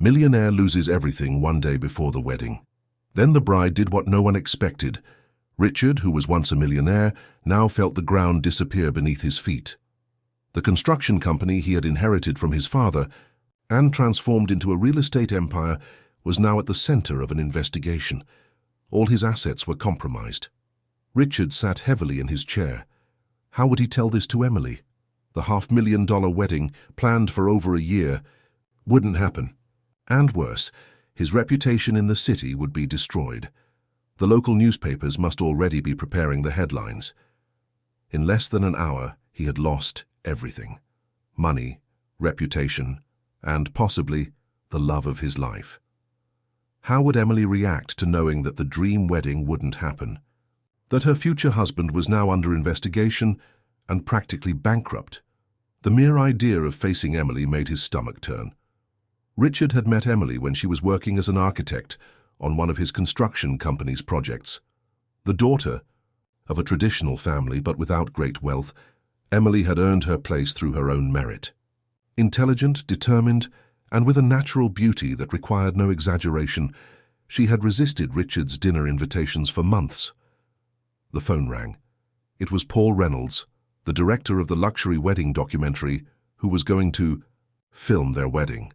Millionaire loses everything one day before the wedding. Then the bride did what no one expected. Richard, who was once a millionaire, now felt the ground disappear beneath his feet. The construction company he had inherited from his father and transformed into a real estate empire was now at the center of an investigation. All his assets were compromised. Richard sat heavily in his chair. How would he tell this to Emily? The $500,000 wedding, planned for over a year, wouldn't happen. And worse, his reputation in the city would be destroyed. The local newspapers must already be preparing the headlines. In less than an hour, he had lost everything: money, reputation, and possibly the love of his life. How would Emily react to knowing that the dream wedding wouldn't happen? That her future husband was now under investigation and practically bankrupt? The mere idea of facing Emily made his stomach turn. Richard had met Emily when she was working as an architect on one of his construction company's projects. The daughter of a traditional family but without great wealth, Emily had earned her place through her own merit. Intelligent, determined, and with a natural beauty that required no exaggeration, she had resisted Richard's dinner invitations for months. The phone rang. It was Paul Reynolds, the director of the luxury wedding documentary, who was going to film their wedding.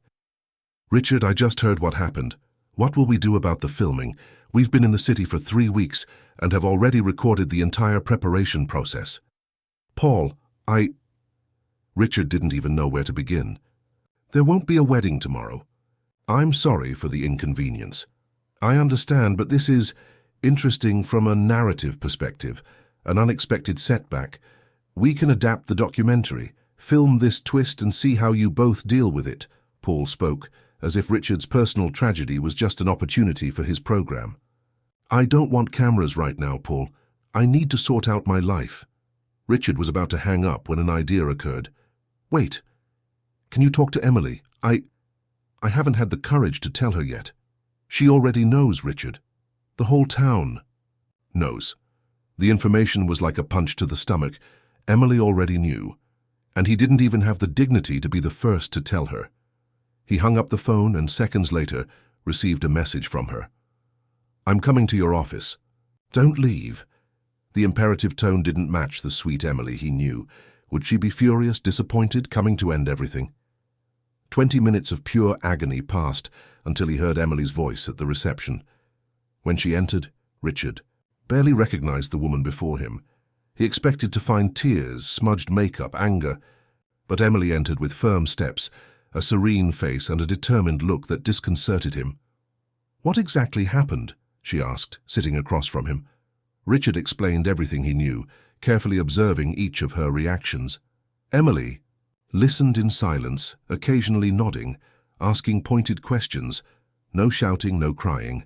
"Richard, I just heard what happened. What will we do about the filming? We've been in the city for 3 weeks and have already recorded the entire preparation process." "Paul, Richard didn't even know where to begin. "There won't be a wedding tomorrow. I'm sorry for the inconvenience. I understand, but this is interesting from a narrative perspective, an unexpected setback. We can adapt the documentary, film this twist and see how you both deal with it," Paul spoke, as if Richard's personal tragedy was just an opportunity for his program. "I don't want cameras right now, Paul. I need to sort out my life." Richard was about to hang up when an idea occurred. "Wait. Can you talk to Emily? I haven't had the courage to tell her yet." "She already knows, Richard. The whole town knows." The information was like a punch to the stomach. Emily already knew, and he didn't even have the dignity to be the first to tell her. He hung up the phone and seconds later received a message from her. "I'm coming to your office. Don't leave." The imperative tone didn't match the sweet Emily he knew. Would she be furious, disappointed, coming to end everything? 20 minutes of pure agony passed until he heard Emily's voice at the reception. When she entered, Richard barely recognized the woman before him. He expected to find tears, smudged makeup, anger. But Emily entered with firm steps, a serene face and a determined look that disconcerted him. "What exactly happened?" she asked, sitting across from him. Richard explained everything he knew, carefully observing each of her reactions. Emily listened in silence, occasionally nodding, asking pointed questions. No shouting, no crying.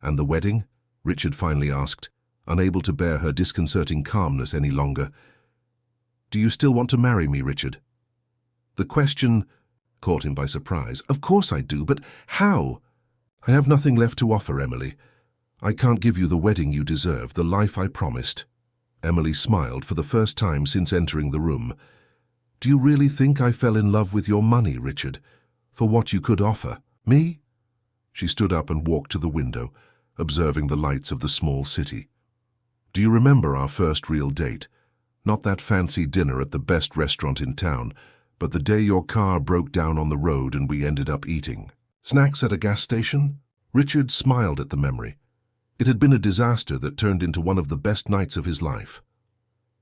"And the wedding?" Richard finally asked, unable to bear her disconcerting calmness any longer. "Do you still want to marry me, Richard?" The question caught him by surprise. "Of course I do, but how?" "I have nothing left to offer, Emily. I can't give you the wedding you deserve, the life I promised." Emily smiled for the first time since entering the room. "Do you really think I fell in love with your money, Richard, for what you could offer me?" She stood up and walked to the window, observing the lights of the small city. "Do you remember our first real date? Not that fancy dinner at the best restaurant in town, but the day your car broke down on the road and we ended up eating snacks at a gas station?" Richard smiled at the memory. It had been a disaster that turned into one of the best nights of his life.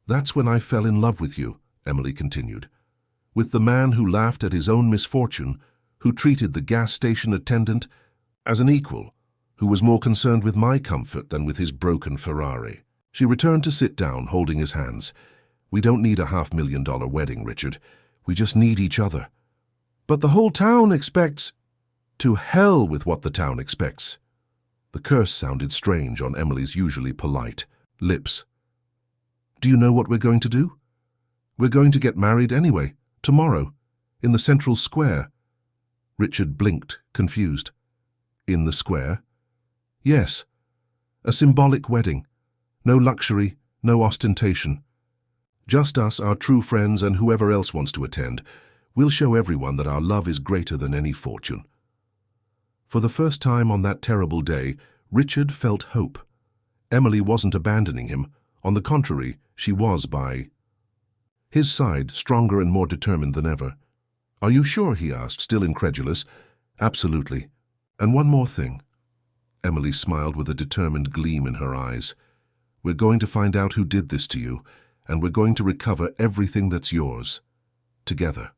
"That's when I fell in love with you," Emily continued. "With the man who laughed at his own misfortune, who treated the gas station attendant as an equal, who was more concerned with my comfort than with his broken Ferrari." She returned to sit down, holding his hands. "We don't need a $500,000 wedding, Richard. We just need each other." "But the whole town expects—" "To hell with what the town expects." The curse sounded strange on Emily's usually polite lips. "Do you know what we're going to do? We're going to get married anyway, tomorrow, in the central square." Richard blinked, confused. "In the square?" "Yes. A symbolic wedding. No luxury, no ostentation. Just us, our true friends, and whoever else wants to attend. We'll show everyone that our love is greater than any fortune." For the first time on that terrible day, Richard felt hope. Emily wasn't abandoning him. On the contrary, she was by his side, stronger and more determined than ever. "Are you sure?" he asked, still incredulous. "Absolutely. And one more thing." Emily smiled with a determined gleam in her eyes. "We're going to find out who did this to you, and we're going to recover everything that's yours. Together."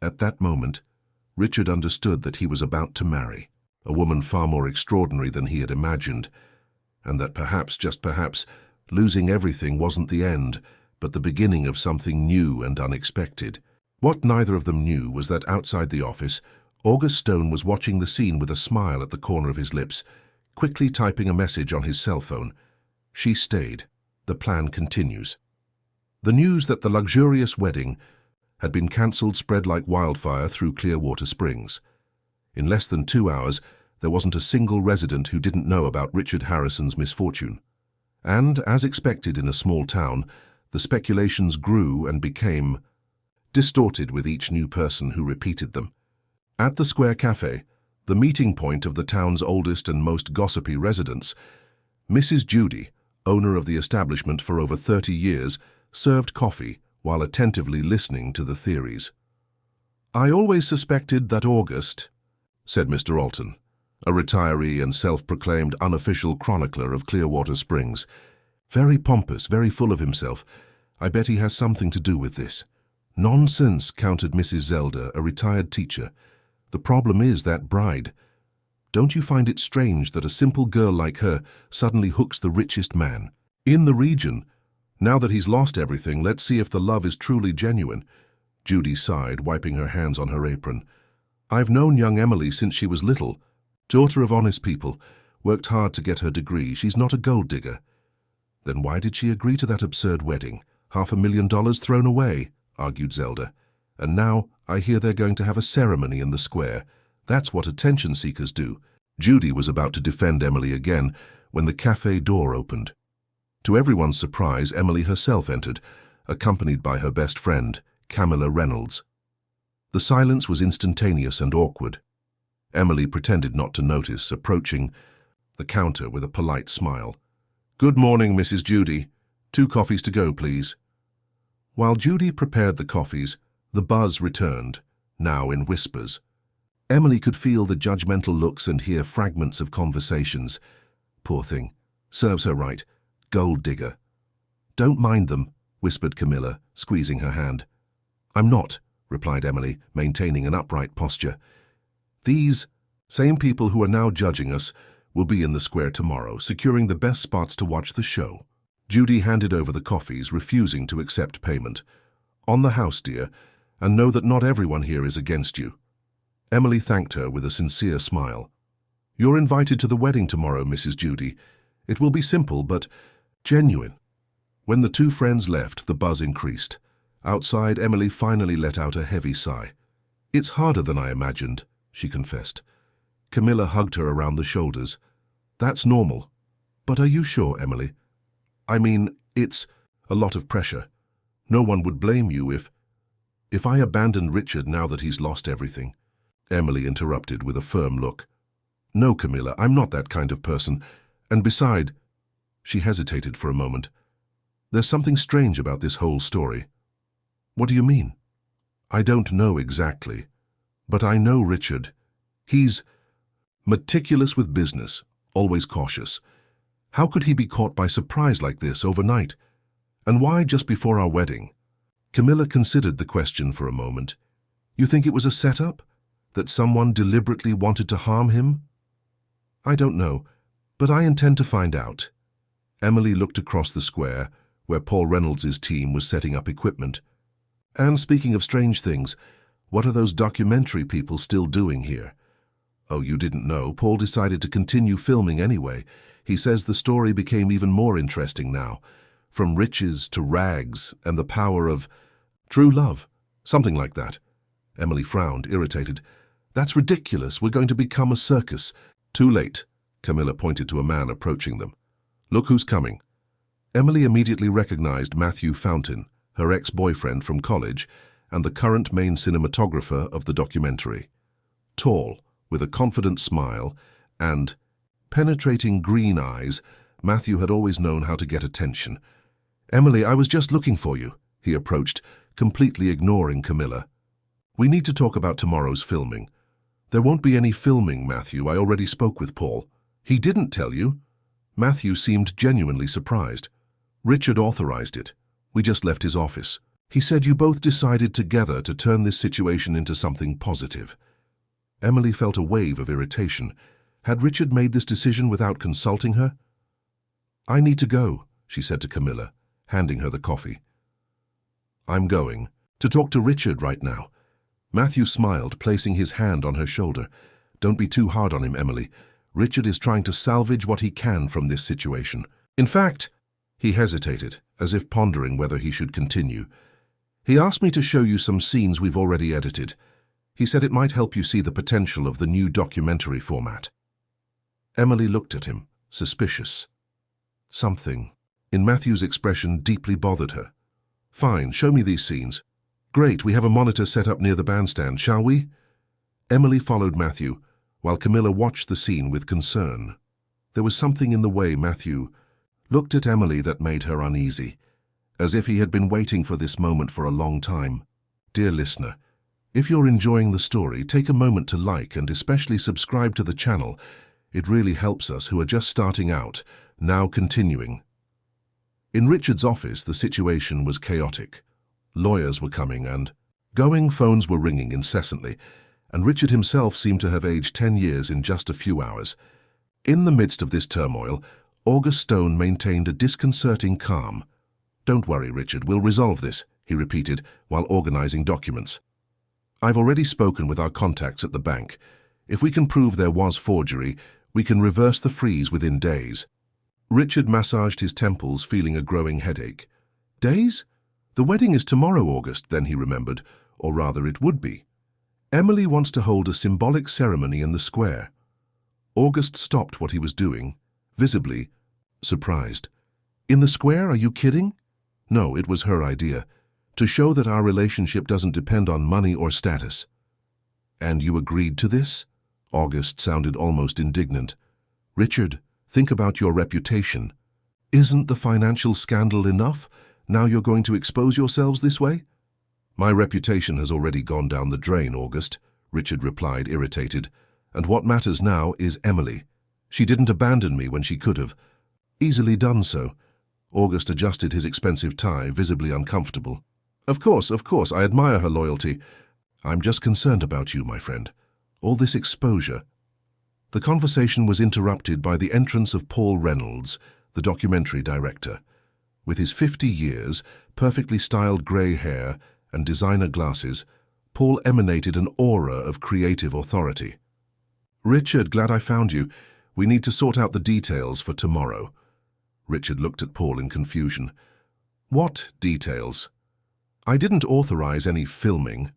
At that moment, Richard understood that he was about to marry a woman far more extraordinary than he had imagined, and that perhaps, just perhaps, losing everything wasn't the end, but the beginning of something new and unexpected. What neither of them knew was that outside the office, August Stone was watching the scene with a smile at the corner of his lips, quickly typing a message on his cell phone. She stayed. The plan continues. The news that the luxurious wedding had been cancelled spread like wildfire through Clearwater Springs. In less than 2 hours, there wasn't a single resident who didn't know about Richard Harrison's misfortune. And, as expected in a small town, the speculations grew and became distorted with each new person who repeated them. At the Square Cafe, the meeting point of the town's oldest and most gossipy residents, Mrs. Judy, owner of the establishment for over 30 years, served coffee while attentively listening to the theories. "I always suspected that August," said Mr. Alton, a retiree and self-proclaimed unofficial chronicler of Clearwater Springs. "Very pompous, very full of himself. I bet he has something to do with this." "Nonsense," countered Mrs. Zelda, a retired teacher. "The problem is that bride. Don't you find it strange that a simple girl like her suddenly hooks the richest man in the region? Now that he's lost everything, let's see if the love is truly genuine." Judy sighed, wiping her hands on her apron. "I've known young Emily since she was little. Daughter of honest people, worked hard to get her degree. She's not a gold digger." "Then why did she agree to that absurd wedding? $500,000 thrown away," argued Zelda. "And now I hear they're going to have a ceremony in the square. That's what attention-seekers do." Judy was about to defend Emily again when the cafe door opened. To everyone's surprise, Emily herself entered, accompanied by her best friend, Camilla Reynolds. The silence was instantaneous and awkward. Emily pretended not to notice, approaching the counter with a polite smile. "Good morning, Mrs. Judy. 2 coffees to go, please." While Judy prepared the coffees, the buzz returned, now in whispers. Emily could feel the judgmental looks and hear fragments of conversations. "Poor thing. Serves her right. Gold digger." "Don't mind them," whispered Camilla, squeezing her hand. "I'm not," replied Emily, maintaining an upright posture. "These same people who are now judging us will be in the square tomorrow, securing the best spots to watch the show." Judy handed over the coffees, refusing to accept payment. "On the house, dear, and know that not everyone here is against you." Emily thanked her with a sincere smile. "You're invited to the wedding tomorrow, Mrs. Judy. It will be simple, but genuine." When the 2 friends left, the buzz increased. Outside, Emily finally let out a heavy sigh. "It's harder than I imagined," she confessed. Camilla hugged her around the shoulders. "That's normal. But are you sure, Emily? I mean, it's a lot of pressure. No one would blame you if I abandoned Richard now that he's lost everything." Emily interrupted with a firm look. "No, Camilla, I'm not that kind of person. And beside," she hesitated for a moment, "there's something strange about this whole story." "What do you mean?" "I don't know exactly, but I know Richard. He's meticulous with business, always cautious. How could he be caught by surprise like this overnight? And why just before our wedding?" Camilla considered the question for a moment. "You think it was a setup? That someone deliberately wanted to harm him?" "I don't know, but I intend to find out." Emily looked across the square, where Paul Reynolds' team was setting up equipment. "And speaking of strange things, what are those documentary people still doing here?" "Oh, you didn't know. Paul decided to continue filming anyway. He says the story became even more interesting now. From riches to rags and the power of true love. Something like that." Emily frowned, irritated. "That's ridiculous. We're going to become a circus." "Too late." Camilla pointed to a man approaching them. "Look who's coming." Emily immediately recognized Matthew Fountain, her ex-boyfriend from college, and the current main cinematographer of the documentary. Tall, With a confident smile and penetrating green eyes, Matthew had always known how to get attention. "Emily, I was just looking for you," he approached, completely ignoring Camilla. "We need to talk about tomorrow's filming." "There won't be any filming, Matthew. I already spoke with Paul." "He didn't tell you?" Matthew seemed genuinely surprised. "Richard authorized it. We just left his office. He said you both decided together to turn this situation into something positive." Emily felt a wave of irritation. Had Richard made this decision without consulting her? "I need to go," she said to Camilla, handing her the coffee. "I'm going to talk to Richard right now." Matthew smiled, placing his hand on her shoulder. "Don't be too hard on him, Emily. Richard is trying to salvage what he can from this situation. In fact," he hesitated, as if pondering whether he should continue. "He asked me to show you some scenes we've already edited. He said it might help you see the potential of the new documentary format." Emily looked at him, suspicious. Something in Matthew's expression deeply bothered her. "Fine, show me these scenes." "Great, we have a monitor set up near the bandstand, shall we?" Emily followed Matthew, while Camilla watched the scene with concern. There was something in the way Matthew looked at Emily that made her uneasy, as if he had been waiting for this moment for a long time. Dear listener, if you're enjoying the story, take a moment to like and especially subscribe to the channel. It really helps us who are just starting out. Now continuing. In Richard's office, the situation was chaotic. Lawyers were coming and going, phones were ringing incessantly, and Richard himself seemed to have aged 10 years in just a few hours. In the midst of this turmoil, August Stone maintained a disconcerting calm. "Don't worry, Richard, we'll resolve this," he repeated while organizing documents. "I've already spoken with our contacts at the bank. If we can prove there was forgery, we can reverse the freeze within days." Richard massaged his temples, feeling a growing headache. "Days? The wedding is tomorrow, August," then he remembered, or rather it would be. "Emily wants to hold a symbolic ceremony in the square." August stopped what he was doing, visibly surprised. "In the square? Are you kidding?" No, it was her idea, to show that our relationship doesn't depend on money or status. "And you agreed to this?" August sounded almost indignant. "Richard, think about your reputation. Isn't the financial scandal enough? Now you're going to expose yourselves this way?" "My reputation has already gone down the drain, August," Richard replied, irritated. "And what matters now is Emily. She didn't abandon me when she could have." "Easily done so." August adjusted his expensive tie, visibly uncomfortable. Of course, I admire her loyalty. I'm just concerned about you, my friend. All this exposure." The conversation was interrupted by the entrance of Paul Reynolds, the documentary director. With his 50 years, perfectly styled grey hair, and designer glasses, Paul emanated an aura of creative authority. "Richard, glad I found you. We need to sort out the details for tomorrow." Richard looked at Paul in confusion. "What details?" "I didn't authorize any filming."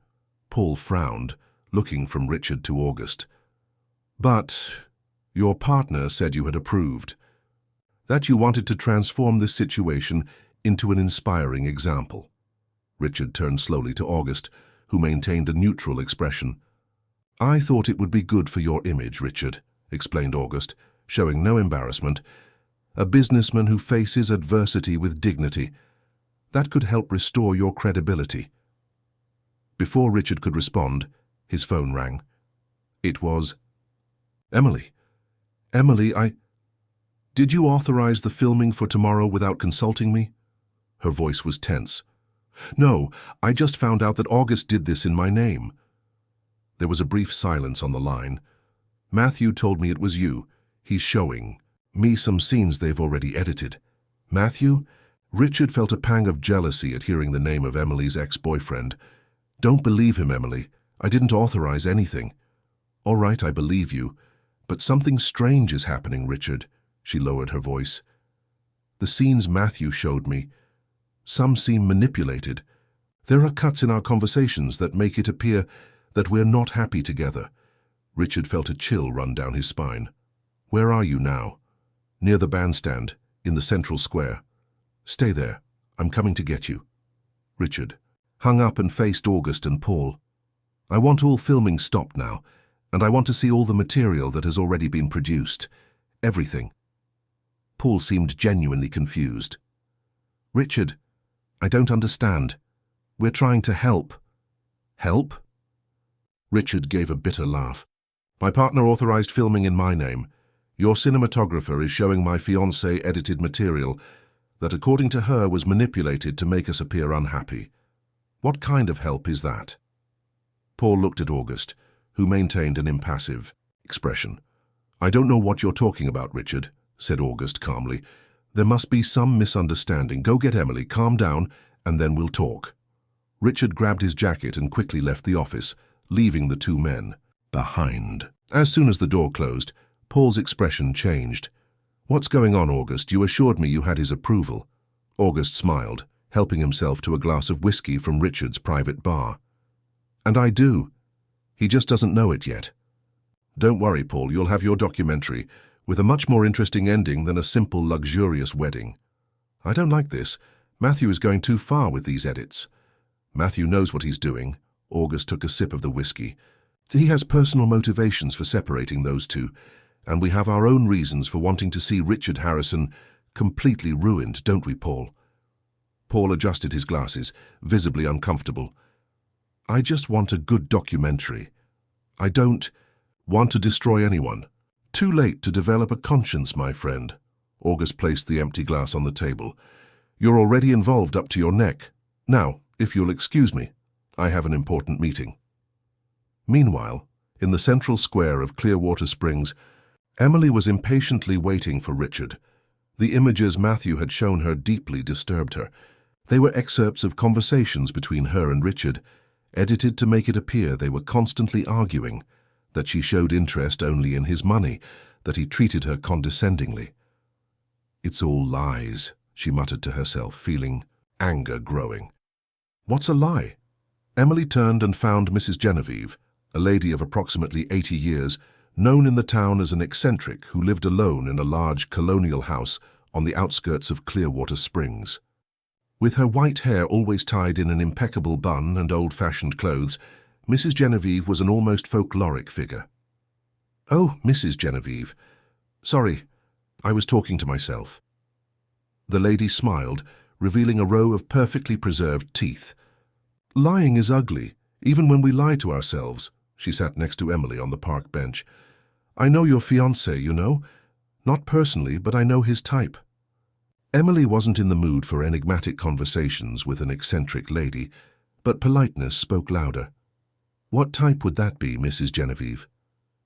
Paul frowned, looking from Richard to August. "But your partner said you had approved. That you wanted to transform this situation into an inspiring example." Richard turned slowly to August, who maintained a neutral expression. "I thought it would be good for your image, Richard," explained August, showing no embarrassment. "A businessman who faces adversity with dignity. That could help restore your credibility." Before Richard could respond, his phone rang. It was Emily. "Emily, Did you authorize the filming for tomorrow without consulting me?" Her voice was tense. "No, I just found out that August did this in my name." There was a brief silence on the line. "Matthew told me it was you. He's showing me some scenes they've already edited." "Matthew?" Richard felt a pang of jealousy at hearing the name of Emily's ex-boyfriend. "Don't believe him, Emily. I didn't authorize anything." "All right, I believe you. But something strange is happening, Richard." She lowered her voice. "The scenes Matthew showed me, some seem manipulated. There are cuts in our conversations that make it appear that we're not happy together." Richard felt a chill run down his spine. "Where are you now?" "Near the bandstand, in the central square." "Stay there. I'm coming to get you." Richard hung up and faced August and Paul. "I want all filming stopped now. And I want to see all the material that has already been produced. Everything. Paul seemed genuinely confused. Richard, I don't understand. We're trying to help. Help? Richard gave a bitter laugh. My partner authorized filming in my name. Your cinematographer is showing my fiancée edited material that, according to her, was manipulated to make us appear unhappy. What kind of help is that? Paul looked at August, who maintained an impassive expression. I don't know what you're talking about, Richard, said August calmly. There must be some misunderstanding. Go get Emily, calm down, and then we'll talk. Richard grabbed his jacket and quickly left the office, leaving the two men behind. As soon as the door closed, Paul's expression changed. What's going on, August? You assured me you had his approval. August smiled, helping himself to a glass of whiskey from Richard's private bar. And I do. He just doesn't know it yet. Don't worry, Paul, you'll have your documentary, with a much more interesting ending than a simple, luxurious wedding. I don't like this. Matthew is going too far with these edits. Matthew knows what he's doing. August took a sip of the whiskey. He has personal motivations for separating those two, and we have our own reasons for wanting to see Richard Harrison completely ruined, don't we, Paul? Paul adjusted his glasses, visibly uncomfortable. I just want a good documentary. I don't want to destroy anyone. Too late to develop a conscience, my friend. August placed the empty glass on the table. You're already involved up to your neck. Now, if you'll excuse me, I have an important meeting. Meanwhile, in the central square of Clearwater Springs, Emily was impatiently waiting for Richard. The images Matthew had shown her deeply disturbed her. They were excerpts of conversations between her and Richard, edited to make it appear they were constantly arguing, that she showed interest only in his money, that he treated her condescendingly. It's all lies, she muttered to herself, feeling anger growing. What's a lie? Emily turned and found Mrs. Genevieve, a lady of approximately 80 years, known in the town as an eccentric who lived alone in a large colonial house on the outskirts of Clearwater Springs. With her white hair always tied in an impeccable bun and old-fashioned clothes, Mrs. Genevieve was an almost folkloric figure. Oh, Mrs. Genevieve. Sorry, I was talking to myself. The lady smiled, revealing a row of perfectly preserved teeth. Lying is ugly, even when we lie to ourselves. She sat next to Emily on the park bench. I know your fiancé, you know. Not personally, but I know his type. Emily wasn't in the mood for enigmatic conversations with an eccentric lady, but politeness spoke louder. What type would that be, Mrs. Genevieve?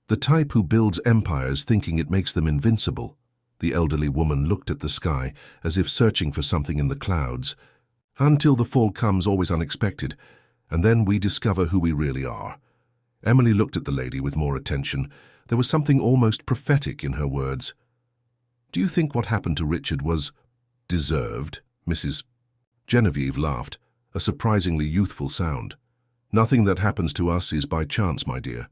The type who builds empires thinking it makes them invincible. The elderly woman looked at the sky, as if searching for something in the clouds. Until the fall comes, always unexpected, and then we discover who we really are. Emily looked at the lady with more attention. There was something almost prophetic in her words. Do you think what happened to Richard was deserved? Mrs. Genevieve laughed, a surprisingly youthful sound. Nothing that happens to us is by chance, my dear.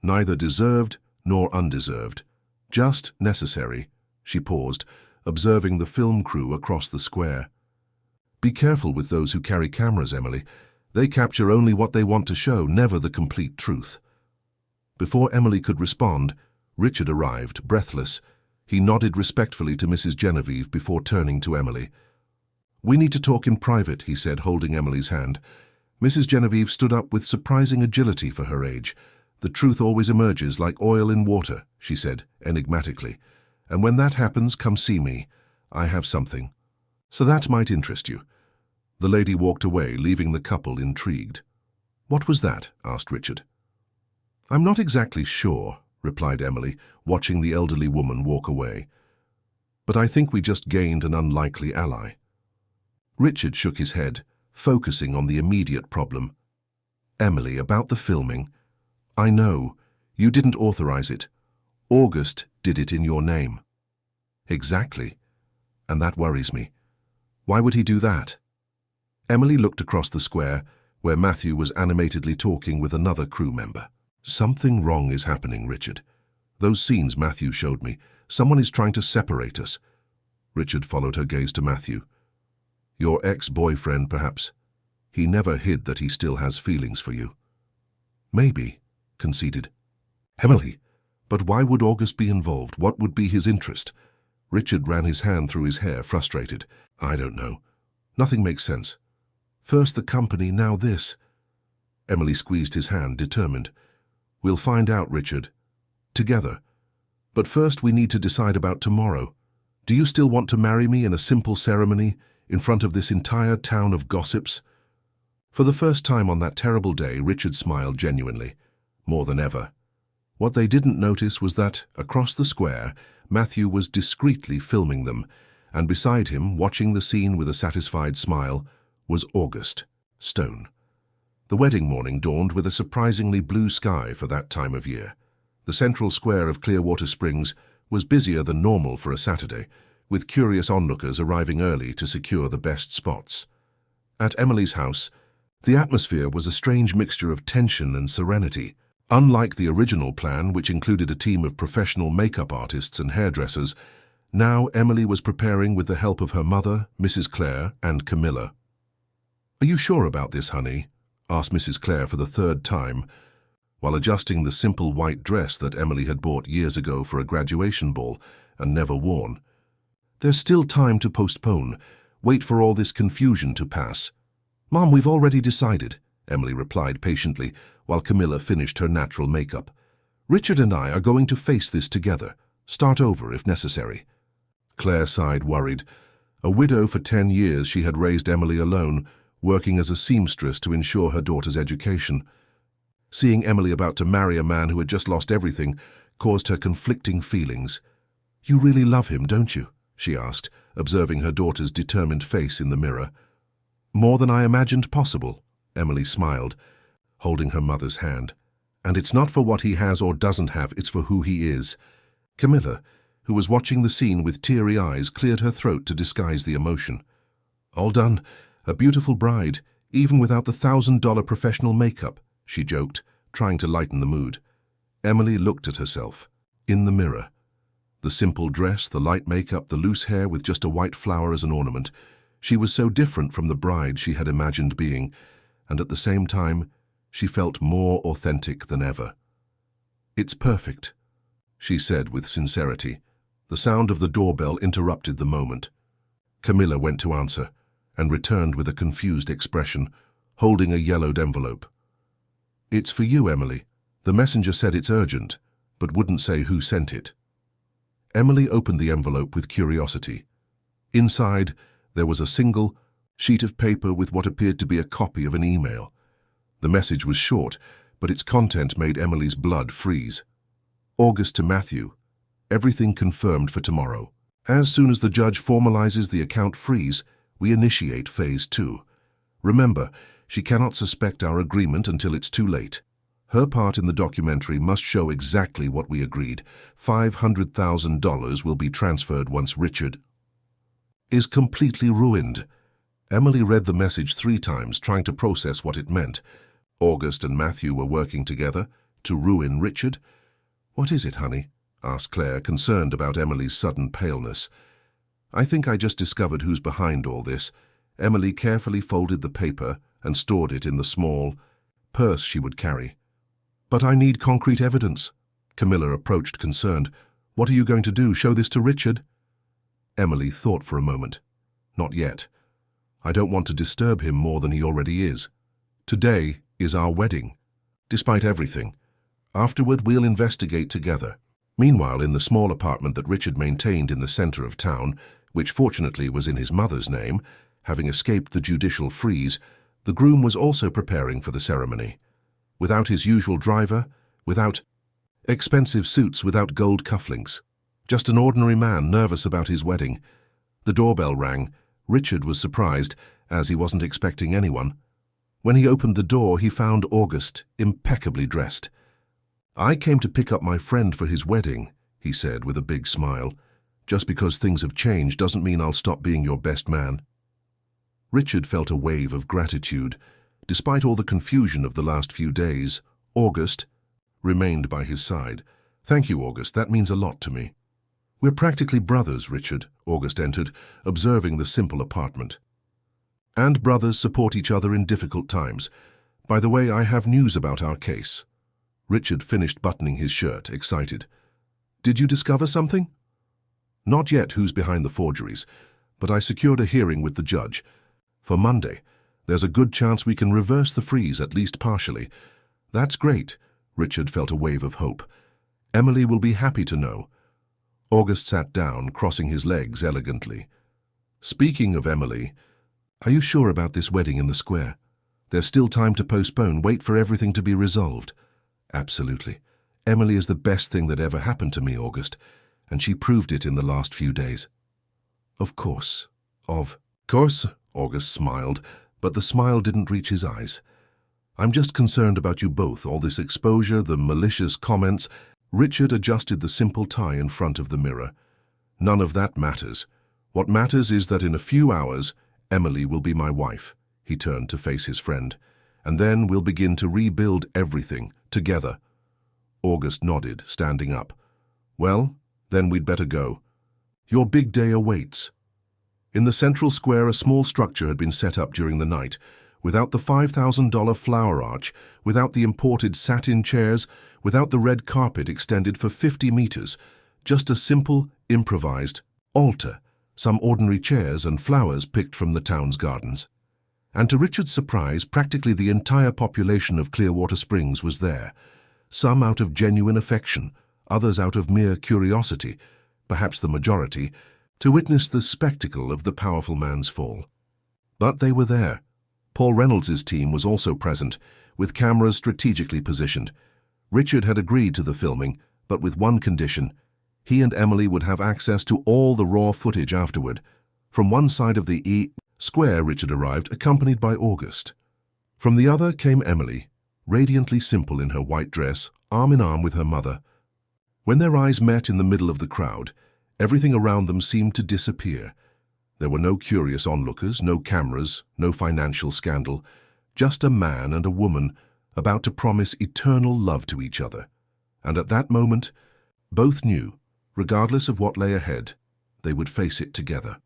Neither deserved nor undeserved. Just necessary. She paused, observing the film crew across the square. Be careful with those who carry cameras, Emily. They capture only what they want to show, never the complete truth. Before Emily could respond, Richard arrived, breathless. He nodded respectfully to Mrs. Genevieve before turning to Emily. We need to talk in private, he said, holding Emily's hand. Mrs. Genevieve stood up with surprising agility for her age. The truth always emerges like oil in water, she said, enigmatically. And when that happens, come see me. I have something. So that might interest you. The lady walked away, leaving the couple intrigued. What was that? Asked Richard. I'm not exactly sure, replied Emily, watching the elderly woman walk away. But I think we just gained an unlikely ally. Richard shook his head, focusing on the immediate problem. Emily, about the filming. I know. You didn't authorize it. August did it in your name. Exactly. And that worries me. Why would he do that? Emily looked across the square, where Matthew was animatedly talking with another crew member. Something wrong is happening, Richard. Those scenes Matthew showed me. Someone is trying to separate us. Richard followed her gaze to Matthew. Your ex-boyfriend, perhaps. He never hid that he still has feelings for you. Maybe, conceded. Emily, but why would August be involved? What would be his interest? Richard ran his hand through his hair, frustrated. I don't know. Nothing makes sense. First the company, now this. Emily squeezed his hand, determined. We'll find out, Richard. Together. But first we need to decide about tomorrow. Do you still want to marry me in a simple ceremony, in front of this entire town of gossips? For the first time on that terrible day, Richard smiled genuinely, more than ever. What they didn't notice was that, across the square, Matthew was discreetly filming them, and beside him, watching the scene with a satisfied smile, was August Stone. The wedding morning dawned with a surprisingly blue sky for that time of year. The central square of Clearwater Springs was busier than normal for a Saturday, with curious onlookers arriving early to secure the best spots. At Emily's house, the atmosphere was a strange mixture of tension and serenity. Unlike the original plan, which included a team of professional makeup artists and hairdressers, now Emily was preparing with the help of her mother, Mrs. Clare, and Camilla. "Are you sure about this, honey?" asked Mrs. Clare for the third time, while adjusting the simple white dress that Emily had bought years ago for a graduation ball and never worn. "There's still time to postpone. Wait for all this confusion to pass." "Mom, we've already decided," Emily replied patiently, while Camilla finished her natural makeup. "Richard and I are going to face this together. Start over if necessary." Claire sighed, worried. A widow for 10 years, she had raised Emily alone, working as a seamstress to ensure her daughter's education. Seeing Emily about to marry a man who had just lost everything caused her conflicting feelings. "You really love him, don't you?" she asked, observing her daughter's determined face in the mirror. "More than I imagined possible," Emily smiled, holding her mother's hand. "And it's not for what he has or doesn't have, it's for who he is." Camilla, who was watching the scene with teary eyes, cleared her throat to disguise the emotion. "All done. A beautiful bride, even without the $1,000 professional makeup," she joked, trying to lighten the mood. Emily looked at herself, in the mirror. The simple dress, the light makeup, the loose hair with just a white flower as an ornament. She was so different from the bride she had imagined being, and at the same time, she felt more authentic than ever. "It's perfect," she said with sincerity. The sound of the doorbell interrupted the moment. Camilla went to answer, and returned with a confused expression, holding a yellowed envelope. "It's for you, Emily. The messenger said it's urgent, but wouldn't say who sent it." Emily opened the envelope with curiosity. Inside, there was a single sheet of paper with what appeared to be a copy of an email. The message was short, but its content made Emily's blood freeze. "August to Matthew. Everything confirmed for tomorrow. As soon as the judge formalizes the account freeze, we initiate phase 2. Remember, she cannot suspect our agreement until it's too late. Her part in the documentary must show exactly what we agreed. $500,000 will be transferred once Richard is completely ruined." Emily read the message 3 times, trying to process what it meant. August and Matthew were working together to ruin Richard. "What is it, honey?" asked Claire, concerned about Emily's sudden paleness. "I think I just discovered who's behind all this." Emily carefully folded the paper and stored it in the small purse she would carry. "But I need concrete evidence." Camilla approached, concerned. "What are you going to do? Show this to Richard?" Emily thought for a moment. "Not yet. I don't want to disturb him more than he already is. Today is our wedding, despite everything. Afterward, we'll investigate together." Meanwhile, in the small apartment that Richard maintained in the center of town, which fortunately was in his mother's name, having escaped the judicial freeze, the groom was also preparing for the ceremony. Without his usual driver, without expensive suits, without gold cufflinks. Just an ordinary man nervous about his wedding. The doorbell rang. Richard was surprised, as he wasn't expecting anyone. When he opened the door, he found August impeccably dressed. "I came to pick up my friend for his wedding," he said with a big smile. "Just because things have changed doesn't mean I'll stop being your best man." Richard felt a wave of gratitude. Despite all the confusion of the last few days, August remained by his side. "Thank you, August. That means a lot to me." "We're practically brothers, Richard," August entered, observing the simple apartment. "And brothers support each other in difficult times. By the way, I have news about our case." Richard finished buttoning his shirt, excited. "Did you discover something?" "Not yet who's behind the forgeries, but I secured a hearing with the judge. For Monday, there's a good chance we can reverse the freeze, at least partially." "That's great." Richard felt a wave of hope. "Emily will be happy to know." August sat down, crossing his legs elegantly. "Speaking of Emily, are you sure about this wedding in the square? There's still time to postpone, wait for everything to be resolved." "Absolutely. Emily is the best thing that ever happened to me, August, and she proved it in the last few days." "Of course. Of course," August smiled, but the smile didn't reach his eyes. "I'm just concerned about you both, all this exposure, the malicious comments." Richard adjusted the simple tie in front of the mirror. "None of that matters. What matters is that in a few hours, Emily will be my wife." He turned to face his friend. "And then we'll begin to rebuild everything, together." August nodded, standing up. "Well, then we'd better go. Your big day awaits." In the central square, a small structure had been set up during the night, without the $5,000 flower arch, without the imported satin chairs, without the red carpet extended for 50 meters, just a simple, improvised altar, some ordinary chairs and flowers picked from the town's gardens. And to Richard's surprise, practically the entire population of Clearwater Springs was there, some out of genuine affection, others out of mere curiosity, perhaps the majority, to witness the spectacle of the powerful man's fall. But they were there. Paul Reynolds's team was also present, with cameras strategically positioned. Richard had agreed to the filming, but with one condition. He and Emily would have access to all the raw footage afterward. From one side of the square, Richard arrived, accompanied by August. From the other came Emily, radiantly simple in her white dress, arm in arm with her mother. When their eyes met in the middle of the crowd, everything around them seemed to disappear. There were no curious onlookers, no cameras, no financial scandal, just a man and a woman about to promise eternal love to each other. And at that moment, both knew, regardless of what lay ahead, they would face it together.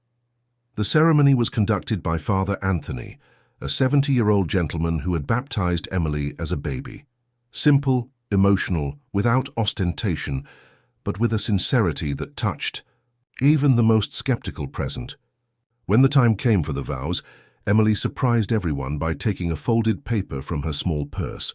The ceremony was conducted by Father Anthony, a 70-year-old gentleman who had baptized Emily as a baby. Simple, emotional, without ostentation, but with a sincerity that touched even the most skeptical present. When the time came for the vows, Emily surprised everyone by taking a folded paper from her small purse.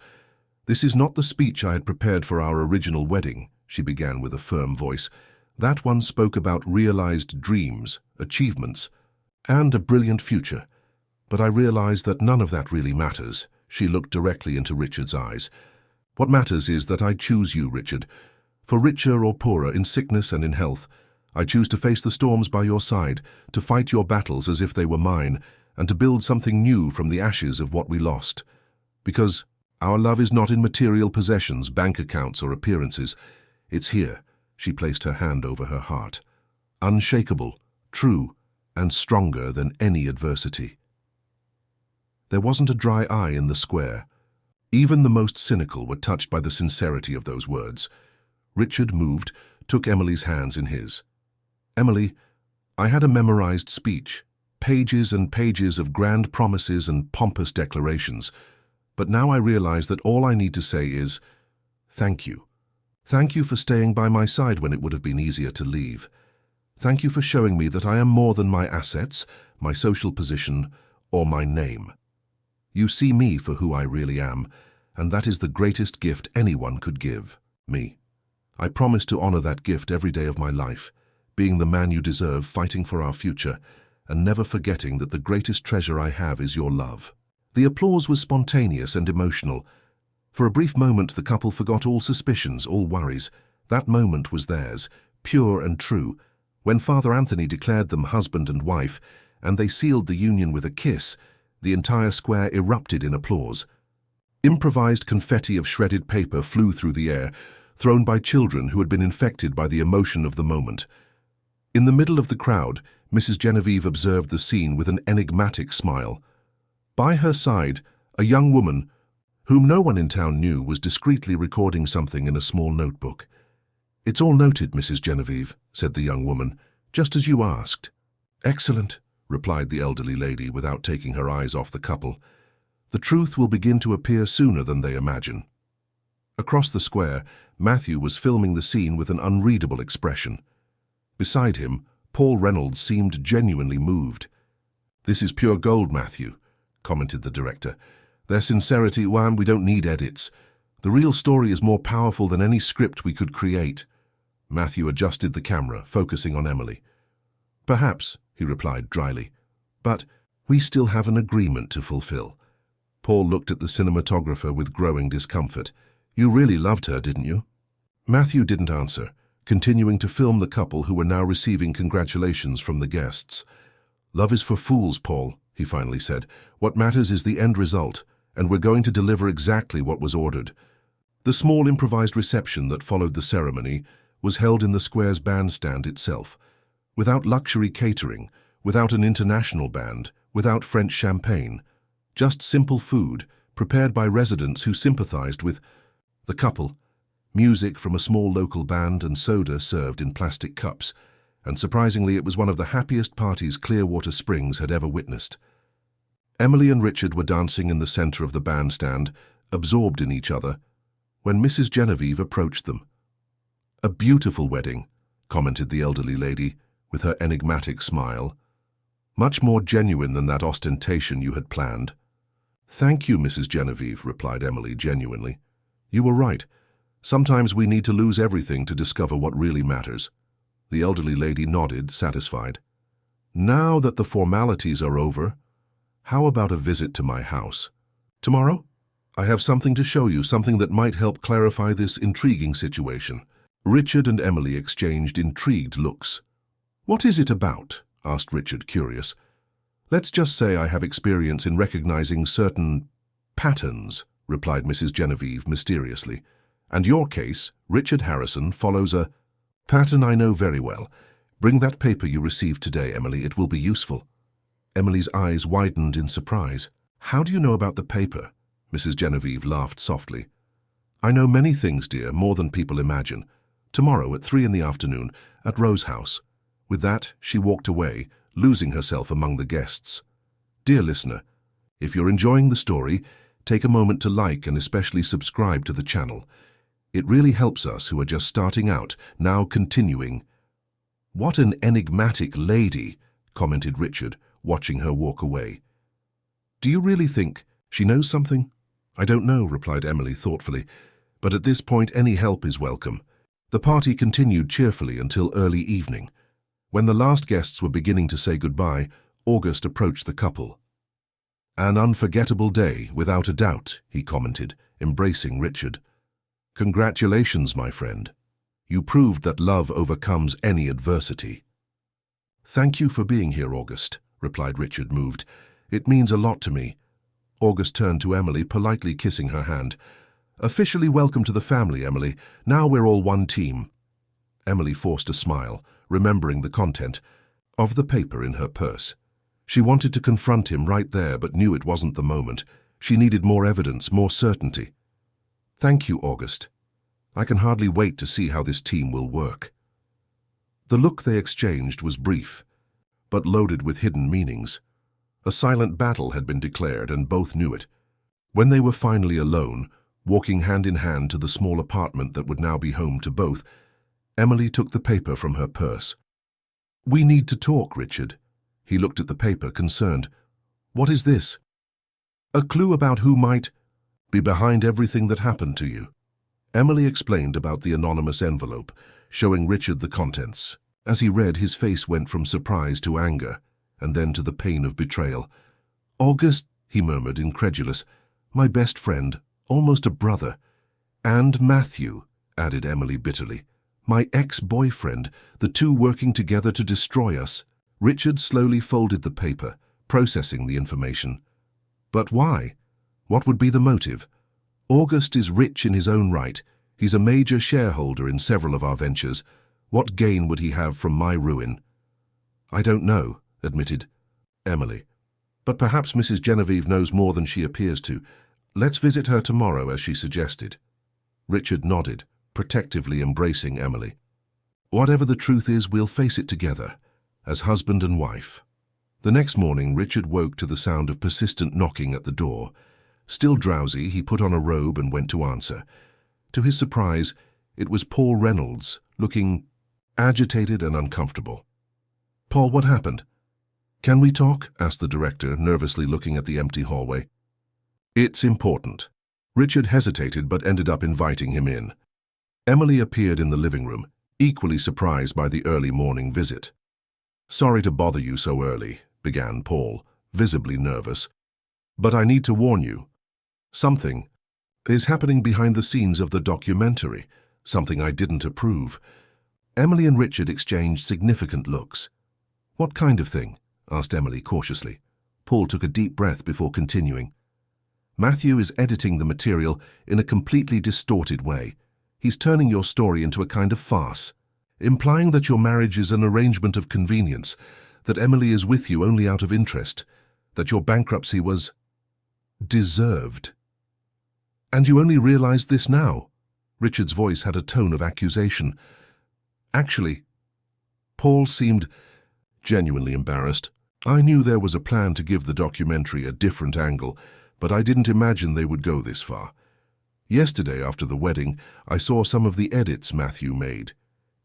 "This is not the speech I had prepared for our original wedding," she began with a firm voice. "That one spoke about realized dreams, achievements, and a brilliant future. But I realized that none of that really matters." She looked directly into Richard's eyes. "What matters is that I choose you, Richard. For richer or poorer, in sickness and in health, I choose to face the storms by your side, to fight your battles as if they were mine, and to build something new from the ashes of what we lost. Because our love is not in material possessions, bank accounts, or appearances. It's here." She placed her hand over her heart. "Unshakable, true, and stronger than any adversity." There wasn't a dry eye in the square. Even the most cynical were touched by the sincerity of those words. Richard, moved, took Emily's hands in his. "Emily, I had a memorized speech, pages and pages of grand promises and pompous declarations, but now I realize that all I need to say is, thank you. Thank you for staying by my side when it would have been easier to leave. Thank you for showing me that I am more than my assets, my social position, or my name. You see me for who I really am, and that is the greatest gift anyone could give me. I promise to honor that gift every day of my life, being the man you deserve, fighting for our future, and never forgetting that the greatest treasure I have is your love." The applause was spontaneous and emotional. For a brief moment, the couple forgot all suspicions, all worries. That moment was theirs, pure and true. When Father Anthony declared them husband and wife, and they sealed the union with a kiss, the entire square erupted in applause. Improvised confetti of shredded paper flew through the air, thrown by children who had been infected by the emotion of the moment. In the middle of the crowd, Mrs. Genevieve observed the scene with an enigmatic smile. By her side, a young woman, whom no one in town knew, was discreetly recording something in a small notebook. "It's all noted, Mrs. Genevieve," said the young woman, "just as you asked." "Excellent," replied the elderly lady without taking her eyes off the couple. "The truth will begin to appear sooner than they imagine." Across the square, Matthew was filming the scene with an unreadable expression. Beside him, Paul Reynolds seemed genuinely moved. "This is pure gold, Matthew," commented the director. "Their sincerity, we don't need edits. The real story is more powerful than any script we could create." Matthew adjusted the camera, focusing on Emily. "Perhaps," he replied dryly, "but we still have an agreement to fulfill." Paul looked at the cinematographer with growing discomfort. "You really loved her, didn't you?" Matthew didn't answer, continuing to film the couple who were now receiving congratulations from the guests. "Love is for fools, Paul," he finally said. "What matters is the end result, and we're going to deliver exactly what was ordered." The small improvised reception that followed the ceremony was held in the square's bandstand itself, without luxury catering, without an international band, without French champagne. Just simple food, prepared by residents who sympathized with the couple, music from a small local band and soda served in plastic cups, and surprisingly it was one of the happiest parties Clearwater Springs had ever witnessed. Emily and Richard were dancing in the center of the bandstand, absorbed in each other, when Mrs. Genevieve approached them. "A beautiful wedding," commented the elderly lady, with her enigmatic smile. "Much more genuine than that ostentation you had planned." "Thank you, Mrs. Genevieve," replied Emily genuinely. "You were right. Sometimes we need to lose everything to discover what really matters." The elderly lady nodded, satisfied. "Now that the formalities are over, how about a visit to my house? Tomorrow? I have something to show you, something that might help clarify this intriguing situation." Richard and Emily exchanged intrigued looks. "What is it about?" asked Richard, curious. "Let's just say I have experience in recognizing certain patterns," replied Mrs. Genevieve mysteriously. "And your case, Richard Harrison, follows a pattern I know very well. Bring that paper you received today, Emily. It will be useful." Emily's eyes widened in surprise. "How do you know about the paper?" Mrs. Genevieve laughed softly. "I know many things, dear, more than people imagine. Tomorrow at 3 in the afternoon at Rose House." With that, she walked away, losing herself among the guests. Dear listener, if you're enjoying the story, take a moment to like and especially subscribe to the channel. It really helps us who are just starting out, now continuing. "What an enigmatic lady," commented Richard, watching her walk away. "Do you really think she knows something?" "I don't know," replied Emily thoughtfully, "but at this point any help is welcome." The party continued cheerfully until early evening. When the last guests were beginning to say goodbye, August approached the couple. "An unforgettable day, without a doubt," he commented, embracing Richard. "Congratulations, my friend. You proved that love overcomes any adversity." "Thank you for being here, August," replied Richard, moved. "It means a lot to me." August turned to Emily, politely kissing her hand. "Officially welcome to the family, Emily. Now we're all one team." Emily forced a smile, remembering the content of the paper in her purse. She wanted to confront him right there, but knew it wasn't the moment. She needed more evidence, more certainty. "Thank you, August. I can hardly wait to see how this team will work." The look they exchanged was brief, but loaded with hidden meanings. A silent battle had been declared, and both knew it. When they were finally alone, walking hand in hand to the small apartment that would now be home to both, Emily took the paper from her purse. "We need to talk, Richard." He looked at the paper, concerned. "What is this?" "A clue about who might be behind everything that happened to you." Emily explained about the anonymous envelope, showing Richard the contents. As he read, his face went from surprise to anger, and then to the pain of betrayal. "August," he murmured, incredulous. "My best friend, almost a brother." "And Matthew," added Emily bitterly. "My ex-boyfriend, the two working together to destroy us." Richard slowly folded the paper, processing the information. "But why? What would be the motive? August is rich in his own right. He's a major shareholder in several of our ventures. What gain would he have from my ruin?" "I don't know," admitted Emily. "But perhaps Mrs. Genevieve knows more than she appears to. Let's visit her tomorrow, as she suggested." Richard nodded, protectively embracing Emily. "Whatever the truth is, we'll face it together, as husband and wife." The next morning, Richard woke to the sound of persistent knocking at the door. Still drowsy, he put on a robe and went to answer. To his surprise, it was Paul Reynolds, looking agitated and uncomfortable. "Paul, what happened?" "Can we talk?" asked the director, nervously looking at the empty hallway. "It's important." Richard hesitated but ended up inviting him in. Emily appeared in the living room, equally surprised by the early morning visit. "Sorry to bother you so early," began Paul, visibly nervous. "But I need to warn you. Something is happening behind the scenes of the documentary, something I didn't approve." Emily and Richard exchanged significant looks. "What kind of thing?" asked Emily cautiously. Paul took a deep breath before continuing. "Matthew is editing the material in a completely distorted way. He's turning your story into a kind of farce, implying that your marriage is an arrangement of convenience, that Emily is with you only out of interest, that your bankruptcy was deserved. And you only realized this now?" Richard's voice had a tone of accusation. "Actually," Paul seemed genuinely embarrassed. "I knew there was a plan to give the documentary a different angle, but I didn't imagine they would go this far. Yesterday, after the wedding, I saw some of the edits Matthew made.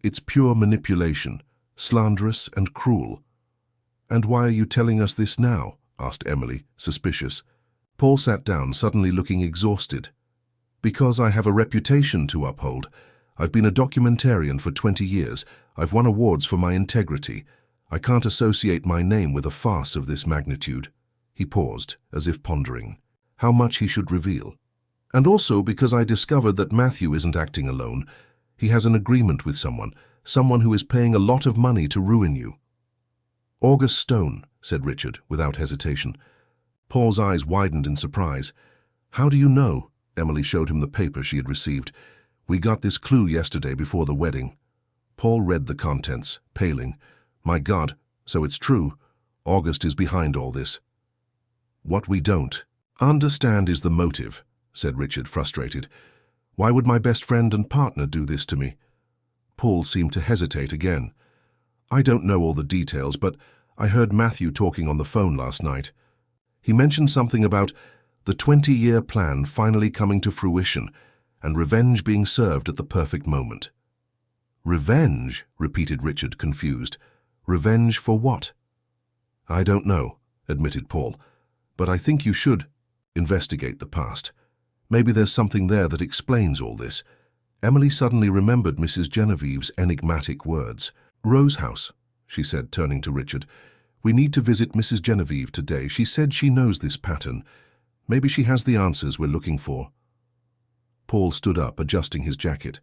It's pure manipulation, slanderous and cruel." "And why are you telling us this now?" asked Emily, suspicious. Paul sat down, suddenly looking exhausted. "Because I have a reputation to uphold. I've been a documentarian for 20 years. I've won awards for my integrity. I can't associate my name with a farce of this magnitude." He paused, as if pondering how much he should reveal. "And also because I discovered that Matthew isn't acting alone. He has an agreement with someone who is paying a lot of money to ruin you." "August Stone," said Richard, without hesitation. Paul's eyes widened in surprise. "How do you know?" Emily showed him the paper she had received. "We got this clue yesterday before the wedding." Paul read the contents, paling. "My God, so it's true. August is behind all this." "What we don't understand is the motive," said Richard, frustrated. "Why would my best friend and partner do this to me?" Paul seemed to hesitate again. "I don't know all the details, but I heard Matthew talking on the phone last night. He mentioned something about the 20-year plan finally coming to fruition and revenge being served at the perfect moment." "Revenge?" repeated Richard, confused. "Revenge for what?" "I don't know," admitted Paul, "but I think you should investigate the past. Maybe there's something there that explains all this." Emily suddenly remembered Mrs. Genevieve's enigmatic words. "Rose House," she said, turning to Richard. "We need to visit Mrs. Genevieve today. She said she knows this pattern. Maybe she has the answers we're looking for." Paul stood up, adjusting his jacket.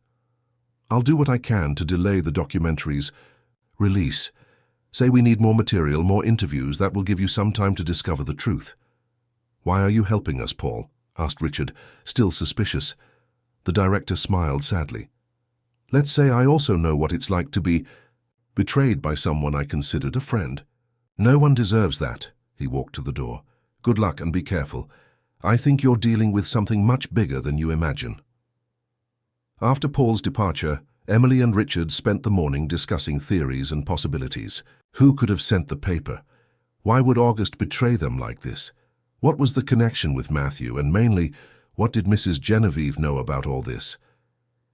"I'll do what I can to delay the documentary's release. Say we need more material, more interviews. That will give you some time to discover the truth." "Why are you helping us, Paul?" asked Richard, still suspicious. The director smiled sadly. "Let's say I also know what it's like to be betrayed by someone I considered a friend. No one deserves that." He walked to the door. "Good luck and be careful. I think you're dealing with something much bigger than you imagine." After Paul's departure, Emily and Richard spent the morning discussing theories and possibilities. Who could have sent the paper? Why would August betray them like this? What was the connection with Matthew, and mainly, what did Mrs. Genevieve know about all this?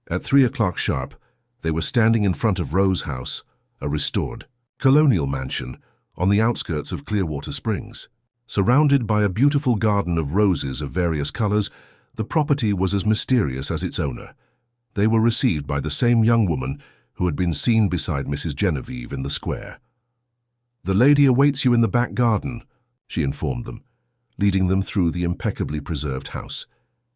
At 3 o'clock sharp, they were standing in front of Rose House, a restored, colonial mansion on the outskirts of Clearwater Springs. Surrounded by a beautiful garden of roses of various colors, the property was as mysterious as its owner. They were received by the same young woman who had been seen beside Mrs. Genevieve in the square. "The lady awaits you in the back garden," she informed them, leading them through the impeccably preserved house,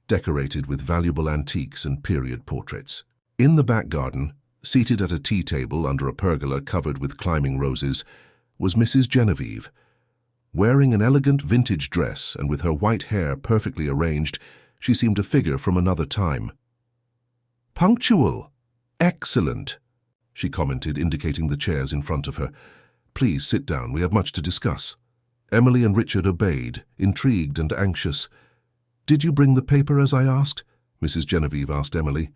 decorated with valuable antiques and period portraits. In the back garden, seated at a tea table under a pergola covered with climbing roses, was Mrs. Genevieve. Wearing an elegant vintage dress and with her white hair perfectly arranged, she seemed a figure from another time. "Punctual! Excellent!" she commented, indicating the chairs in front of her. "Please sit down, we have much to discuss." Emily and Richard obeyed, intrigued and anxious. "Did you bring the paper as I asked?" Mrs. Genevieve asked Emily.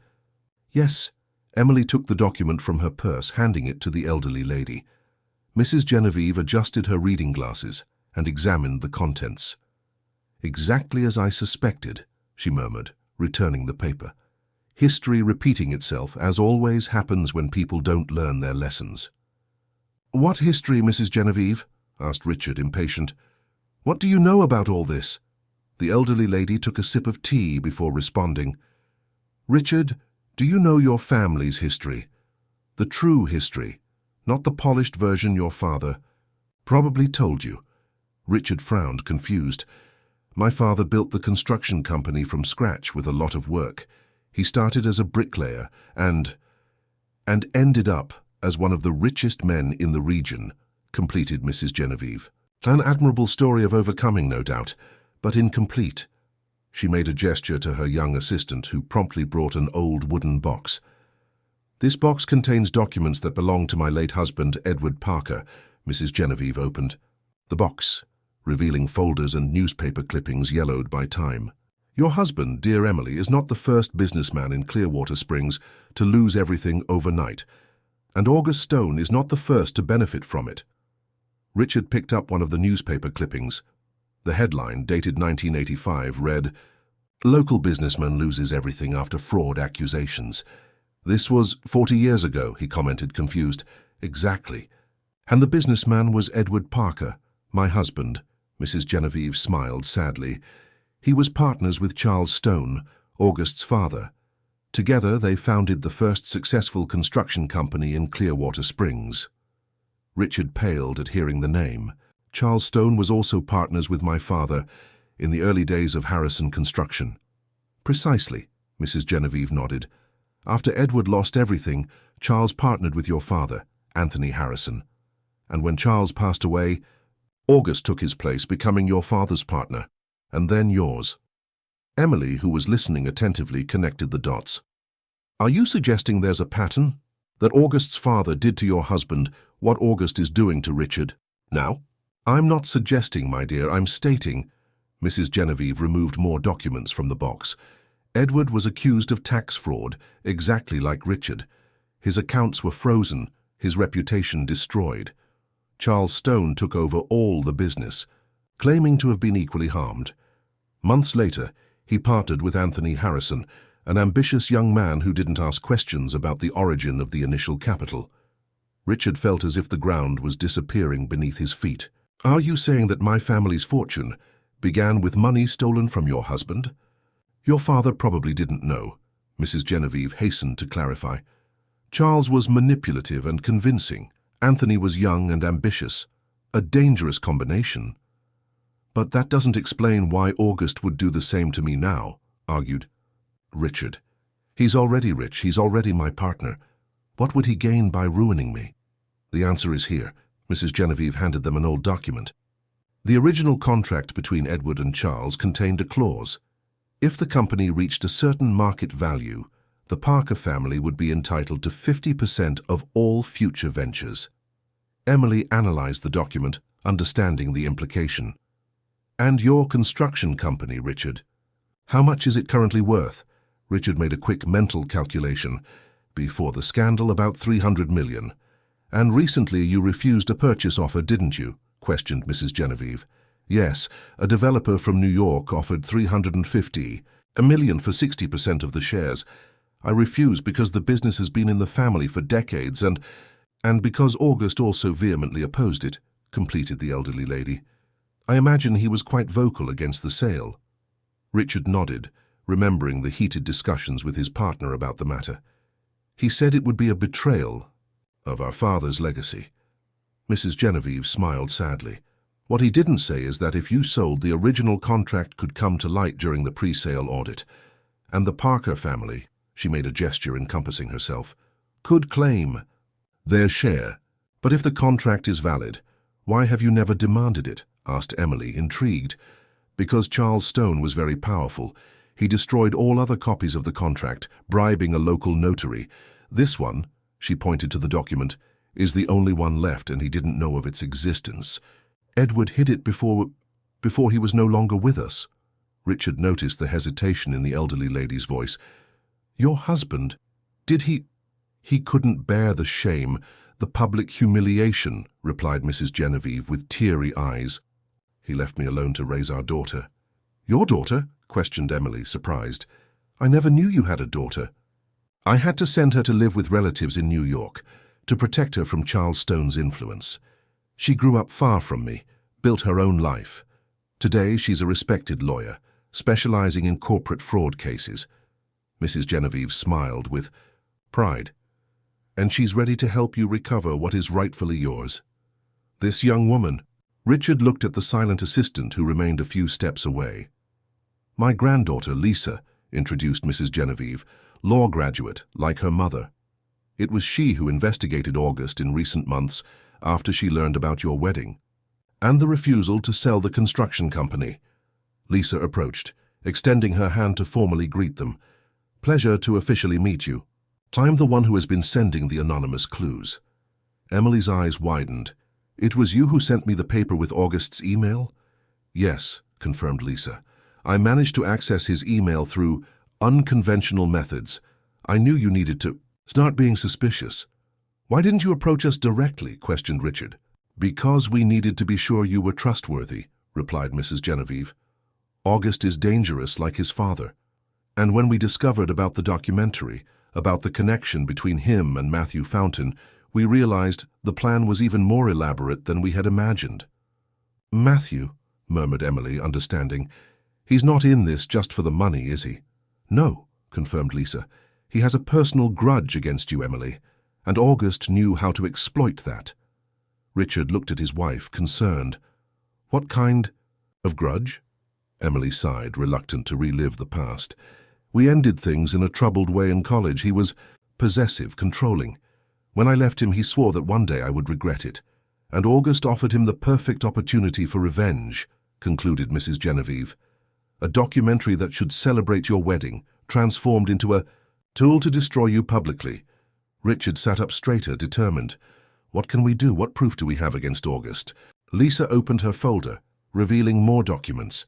"Yes." Emily took the document from her purse, handing it to the elderly lady. Mrs. Genevieve adjusted her reading glasses and examined the contents. "Exactly as I suspected," she murmured, returning the paper. history repeating itself, as always happens when people don't learn their lessons. "What history, Mrs. Genevieve?" asked Richard, impatient. "What do you know about all this?" The elderly lady took a sip of tea before responding. "Richard, do you know your family's history? The true history, not the polished version your father probably told you." Richard frowned, confused. "My father built the construction company from scratch with a lot of work. He started as a bricklayer and ended up as one of the richest men in the region," completed Mrs. Genevieve. "An admirable story of overcoming, no doubt, but incomplete." She made a gesture to her young assistant, who promptly brought an old wooden box. "This box contains documents that belonged to my late husband, Edward Parker," Mrs. Genevieve opened the box, revealing folders and newspaper clippings yellowed by time. "Your husband, dear Emily, is not the first businessman in Clearwater Springs to lose everything overnight, and August Stone is not the first to benefit from it." Richard picked up one of the newspaper clippings. The headline, dated 1985, read, "Local businessman loses everything after fraud accusations." "This was 40 years ago," he commented, confused. "Exactly. And the businessman was Edward Parker, my husband." Mrs. Genevieve smiled sadly. "He was partners with Charles Stone, August's father. Together they founded the first successful construction company in Clearwater Springs." Richard paled at hearing the name. "Charles Stone was also partners with my father in the early days of Harrison Construction." "Precisely," Mrs. Genevieve nodded. "After Edward lost everything, Charles partnered with your father, Anthony Harrison. And when Charles passed away, August took his place, becoming your father's partner, and then yours." Emily, who was listening attentively, connected the dots. "Are you suggesting there's a pattern? That August's father did to your husband what August is doing to Richard now?" "I'm not suggesting, my dear, I'm stating." Mrs. Genevieve removed more documents from the box. "Edward was accused of tax fraud, exactly like Richard. His accounts were frozen, his reputation destroyed. Charles Stone took over all the business, claiming to have been equally harmed. Months later, he partnered with Anthony Harrison, an ambitious young man who didn't ask questions about the origin of the initial capital." Richard felt as if the ground was disappearing beneath his feet. "Are you saying that my family's fortune began with money stolen from your husband?" "Your father probably didn't know," Mrs. Genevieve hastened to clarify. "Charles was manipulative and convincing. Anthony was young and ambitious. A dangerous combination." "But that doesn't explain why August would do the same to me now," argued Richard. "He's already rich. He's already my partner. What would he gain by ruining me?" "The answer is here." Mrs. Genevieve handed them an old document. The original contract between Edward and Charles contained a clause. If the company reached a certain market value, the Parker family would be entitled to 50% of all future ventures. Emily analyzed the document, understanding the implication. "And your construction company, Richard? How much is it currently worth?" Richard made a quick mental calculation. "Before the scandal, about 300 million. "And recently you refused a purchase offer, didn't you?" questioned Mrs. Genevieve. "Yes, a developer from New York offered 350 million for 60% of the shares. I refused because the business has been in the family for decades and because August also vehemently opposed it," completed the elderly lady. "I imagine he was quite vocal against the sale." Richard nodded, remembering the heated discussions with his partner about the matter. "He said it would be a betrayal of our father's legacy." Mrs. Genevieve smiled sadly. "What he didn't say is that if you sold, the original contract could come to light during the pre-sale audit, and the Parker family," she made a gesture encompassing herself, "could claim their share. But if the contract is valid, why have you never demanded it?" asked Emily, intrigued. "Because Charles Stone was very powerful. He destroyed all other copies of the contract, bribing a local notary. This one," she pointed to the document, "is the only one left, and he didn't know of its existence. Edward hid it before he was no longer with us." Richard noticed the hesitation in the elderly lady's voice. "Your husband, did he—" "He couldn't bear the shame, the public humiliation," replied Mrs. Genevieve with teary eyes. "He left me alone to raise our daughter." "Your daughter?" questioned Emily, surprised. "I never knew you had a daughter." I had to send her to live with relatives in New York to protect her from Charles Stone's influence. She grew up far from me, built her own life. Today, she's a respected lawyer, specializing in corporate fraud cases. Mrs. Genevieve smiled with pride. And she's ready to help you recover what is rightfully yours. This young woman. Richard looked at the silent assistant who remained a few steps away. My granddaughter, Lisa, introduced Mrs. Genevieve, law graduate, like her mother. It was she who investigated August in recent months after she learned about your wedding, and the refusal to sell the construction company. Lisa approached, extending her hand to formally greet them. Pleasure to officially meet you. I'm the one who has been sending the anonymous clues. Emily's eyes widened. It was you who sent me the paper with August's email? Yes, confirmed Lisa. I managed to access his email through unconventional methods. I knew you needed to start being suspicious. Why didn't you approach us directly? Questioned Richard. Because we needed to be sure you were trustworthy, replied Mrs. Genevieve. August is dangerous like his father. And when we discovered about the documentary, about the connection between him and Matthew Fountain, we realized the plan was even more elaborate than we had imagined. Matthew, murmured Emily, understanding. He's not in this just for the money, is he? No, confirmed Lisa. He has a personal grudge against you, Emily, and August knew how to exploit that. Richard looked at his wife, concerned. What kind of grudge? Emily sighed, reluctant to relive the past. We ended things in a troubled way in college. He was possessive, controlling. When I left him, he swore that one day I would regret it. And August offered him the perfect opportunity for revenge, concluded Mrs. Genevieve. A documentary that should celebrate your wedding, transformed into a tool to destroy you publicly. Richard sat up straighter, determined. What can we do? What proof do we have against August? Lisa opened her folder, revealing more documents.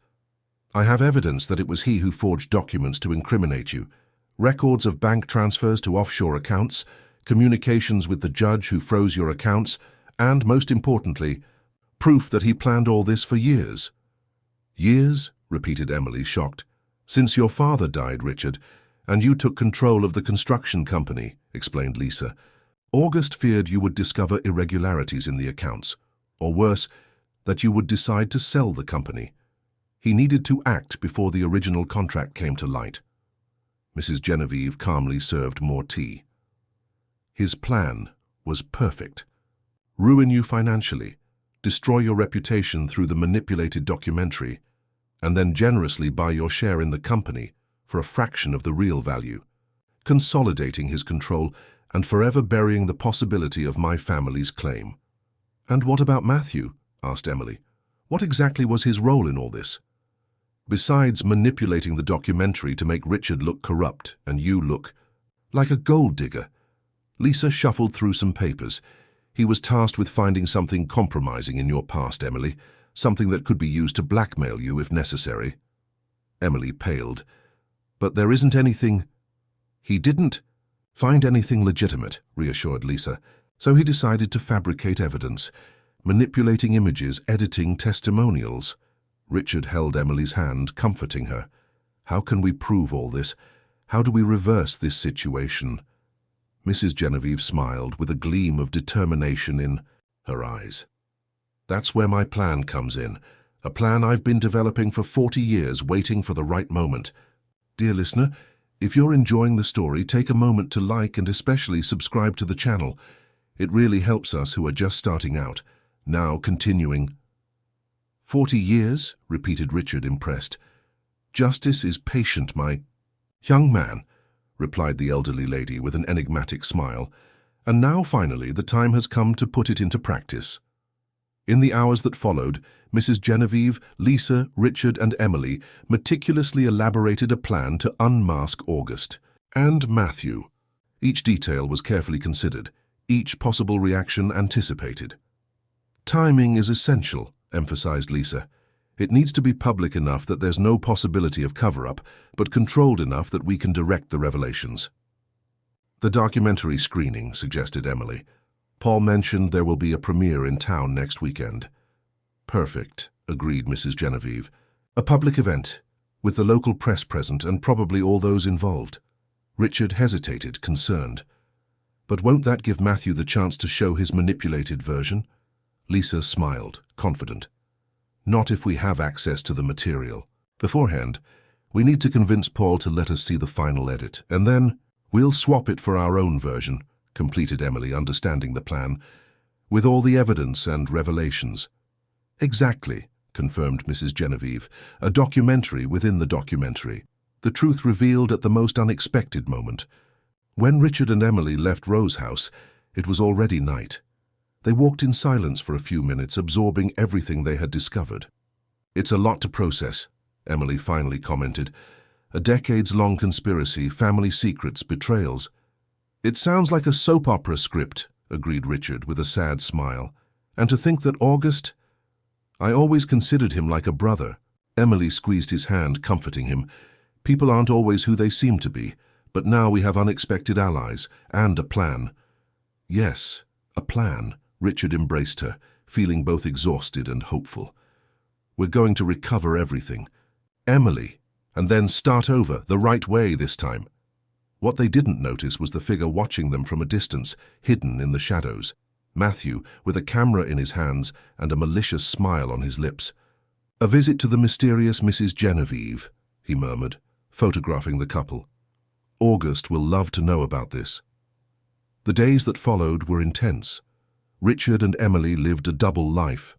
I have evidence that it was he who forged documents to incriminate you. Records of bank transfers to offshore accounts, communications with the judge who froze your accounts, and, most importantly, proof that he planned all this for years. Years? Repeated Emily, shocked. Since your father died, Richard, and you took control of the construction company, explained Lisa. August feared you would discover irregularities in the accounts, or worse, that you would decide to sell the company. He needed to act before the original contract came to light. Mrs. Genevieve calmly served more tea. His plan was perfect. Ruin you financially, destroy your reputation through the manipulated documentary, and then generously buy your share in the company for a fraction of the real value, consolidating his control and forever burying the possibility of my family's claim. And what about Matthew? Asked Emily. What exactly was his role in all this? Besides manipulating the documentary to make Richard look corrupt and you look like a gold digger, Lisa shuffled through some papers. He was tasked with finding something compromising in your past, Emily, something that could be used to blackmail you if necessary. Emily paled. But there isn't anything. He didn't find anything legitimate, reassured Lisa, so he decided to fabricate evidence, manipulating images, editing testimonials. Richard held Emily's hand, comforting her. How can we prove all this? How do we reverse this situation? Mrs. Genevieve smiled with a gleam of determination in her eyes. That's where my plan comes in, a plan I've been developing for 40 years, waiting for the right moment. Dear listener, if you're enjoying the story, take a moment to like and especially subscribe to the channel. It really helps us who are just starting out. Now continuing. 40 years, repeated Richard, impressed. Justice is patient, my young man, replied the elderly lady with an enigmatic smile. And now, finally, the time has come to put it into practice. In the hours that followed, Mrs. Genevieve, Lisa, Richard, and Emily meticulously elaborated a plan to unmask August and Matthew. Each detail was carefully considered, each possible reaction anticipated. Timing is essential, emphasized Lisa. It needs to be public enough that there's no possibility of cover-up, but controlled enough that we can direct the revelations. The documentary screening, suggested Emily. Paul mentioned there will be a premiere in town next weekend. Perfect, agreed Mrs. Genevieve. A public event, with the local press present and probably all those involved. Richard hesitated, concerned. But won't that give Matthew the chance to show his manipulated version? Lisa smiled, confident. Not if we have access to the material. Beforehand, we need to convince Paul to let us see the final edit, and then we'll swap it for our own version, completed Emily, understanding the plan, with all the evidence and revelations. Exactly, confirmed Mrs. Genevieve, a documentary within the documentary. The truth revealed at the most unexpected moment. When Richard and Emily left Rose's house, it was already night. They walked in silence for a few minutes, absorbing everything they had discovered. It's a lot to process, Emily finally commented. A decades-long conspiracy, family secrets, betrayals. It sounds like a soap opera script, agreed Richard with a sad smile. And to think that August... I always considered him like a brother. Emily squeezed his hand, comforting him. People aren't always who they seem to be, but now we have unexpected allies and a plan. Yes, a plan. Richard embraced her, feeling both exhausted and hopeful. We're going to recover everything. Emily, and then start over, the right way this time. What they didn't notice was the figure watching them from a distance, hidden in the shadows. Matthew, with a camera in his hands and a malicious smile on his lips. A visit to the mysterious Mrs. Genevieve, he murmured, photographing the couple. August will love to know about this. The days that followed were intense. Richard and Emily lived a double life.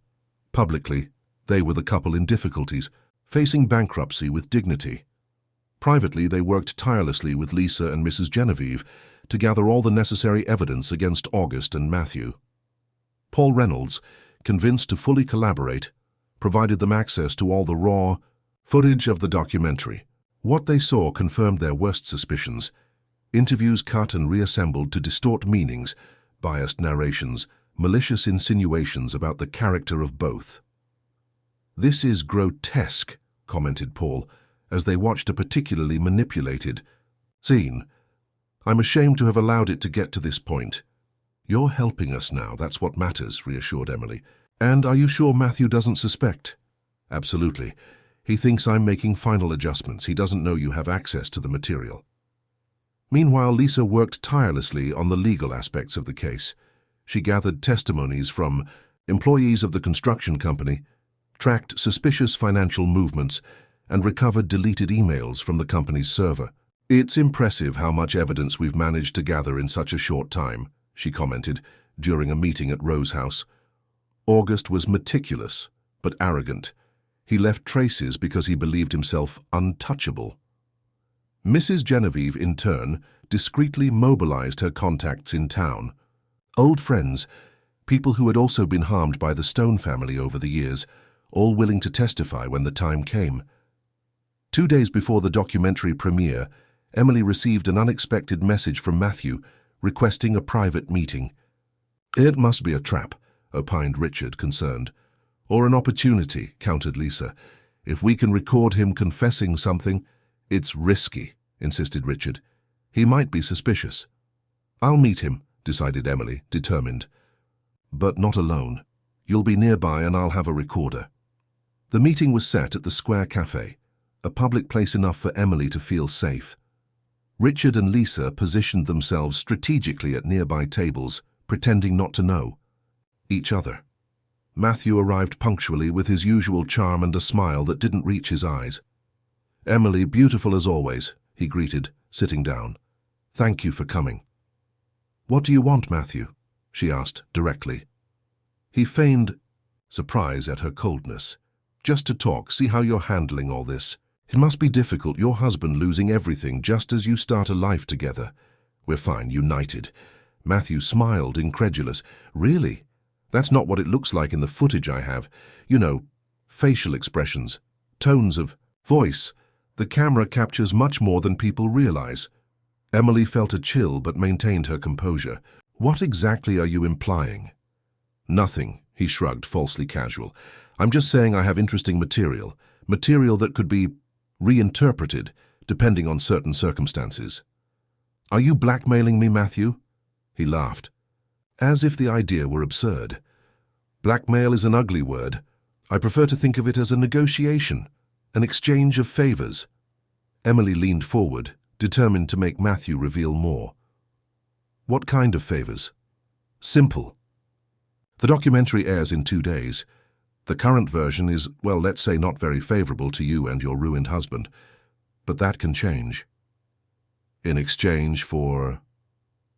Publicly, they were the couple in difficulties, facing bankruptcy with dignity. Privately, they worked tirelessly with Lisa and Mrs. Genevieve to gather all the necessary evidence against August and Matthew. Paul Reynolds, convinced to fully collaborate, provided them access to all the raw footage of the documentary. What they saw confirmed their worst suspicions. Interviews cut and reassembled to distort meanings, biased narrations, malicious insinuations about the character of both. This is grotesque, commented Paul, as they watched a particularly manipulated scene. I'm ashamed to have allowed it to get to this point. You're helping us now, that's what matters, reassured Emily. And are you sure Matthew doesn't suspect? Absolutely. He thinks I'm making final adjustments. He doesn't know you have access to the material. Meanwhile, Lisa worked tirelessly on the legal aspects of the case. She gathered testimonies from employees of the construction company, tracked suspicious financial movements, and recovered deleted emails from the company's server. It's impressive how much evidence we've managed to gather in such a short time, she commented during a meeting at Rose's house. August was meticulous, but arrogant. He left traces because he believed himself untouchable. Mrs. Genevieve, in turn, discreetly mobilized her contacts in town. Old friends, people who had also been harmed by the Stone family over the years, all willing to testify when the time came. 2 days before the documentary premiere, Emily received an unexpected message from Matthew, requesting a private meeting. It must be a trap, opined Richard, concerned. Or an opportunity, countered Lisa. If we can record him confessing something, it's risky, insisted Richard. He might be suspicious. I'll meet him, decided Emily, determined. But not alone. You'll be nearby and I'll have a recorder. The meeting was set at the Square Cafe, a public place enough for Emily to feel safe. Richard and Lisa positioned themselves strategically at nearby tables, pretending not to know each other. Matthew arrived punctually with his usual charm and a smile that didn't reach his eyes. Emily, beautiful as always, he greeted, sitting down. Thank you for coming. What do you want, Matthew? She asked directly. He feigned surprise at her coldness. Just to talk, see how you're handling all this. It must be difficult, your husband losing everything just as you start a life together. We're fine, united. Matthew smiled, incredulous. Really? That's not what it looks like in the footage I have. You know, facial expressions, tones of voice. The camera captures much more than people realize. Emily felt a chill but maintained her composure. What exactly are you implying? Nothing, he shrugged, falsely casual. I'm just saying I have interesting material that could be reinterpreted depending on certain circumstances. Are you blackmailing me, Matthew? He laughed, as if the idea were absurd. Blackmail is an ugly word. I prefer to think of it as a negotiation, an exchange of favors. Emily leaned forward, determined to make Matthew reveal more. What kind of favors? Simple. The documentary airs in 2 days. The current version is, well, let's say not very favorable to you and your ruined husband. But that can change. In exchange for...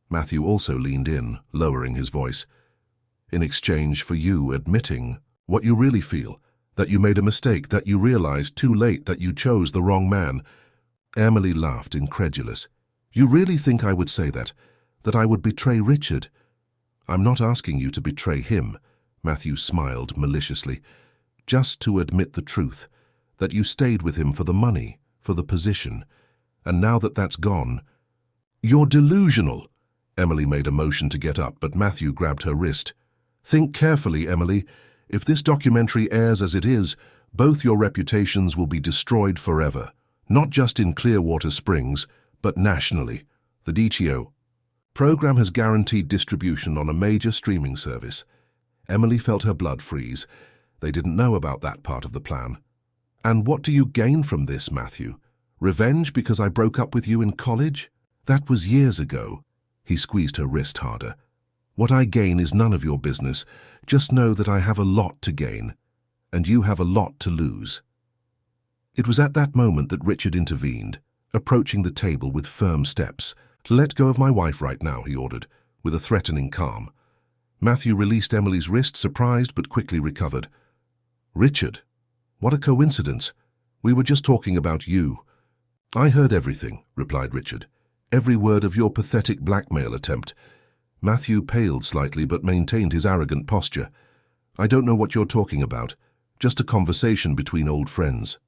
Matthew also leaned in, lowering his voice. In exchange for you admitting what you really feel, that you made a mistake, that you realized too late that you chose the wrong man. Emily laughed, incredulous. You really think I would say that I would betray Richard? I'm not asking you to betray him, Matthew smiled maliciously. Just to admit the truth, that you stayed with him for the money, for the position. And now that that's gone... You're delusional. Emily made a motion to get up, but Matthew grabbed her wrist. Think carefully, Emily. If this documentary airs as it is, both your reputations will be destroyed forever. Not just in Clearwater Springs, but nationally. The DTO program has guaranteed distribution on a major streaming service. Emily felt her blood freeze. They didn't know about that part of the plan. And what do you gain from this, Matthew? Revenge because I broke up with you in college? That was years ago. He squeezed her wrist harder. What I gain is none of your business. Just know that I have a lot to gain, and you have a lot to lose. It was at that moment that Richard intervened, approaching the table with firm steps. Let go of my wife right now, he ordered, with a threatening calm. Matthew released Emily's wrist, surprised but quickly recovered. Richard, what a coincidence. We were just talking about you. I heard everything, replied Richard. Every word of your pathetic blackmail attempt. Matthew paled slightly but maintained his arrogant posture. I don't know what you're talking about. Just a conversation between old friends.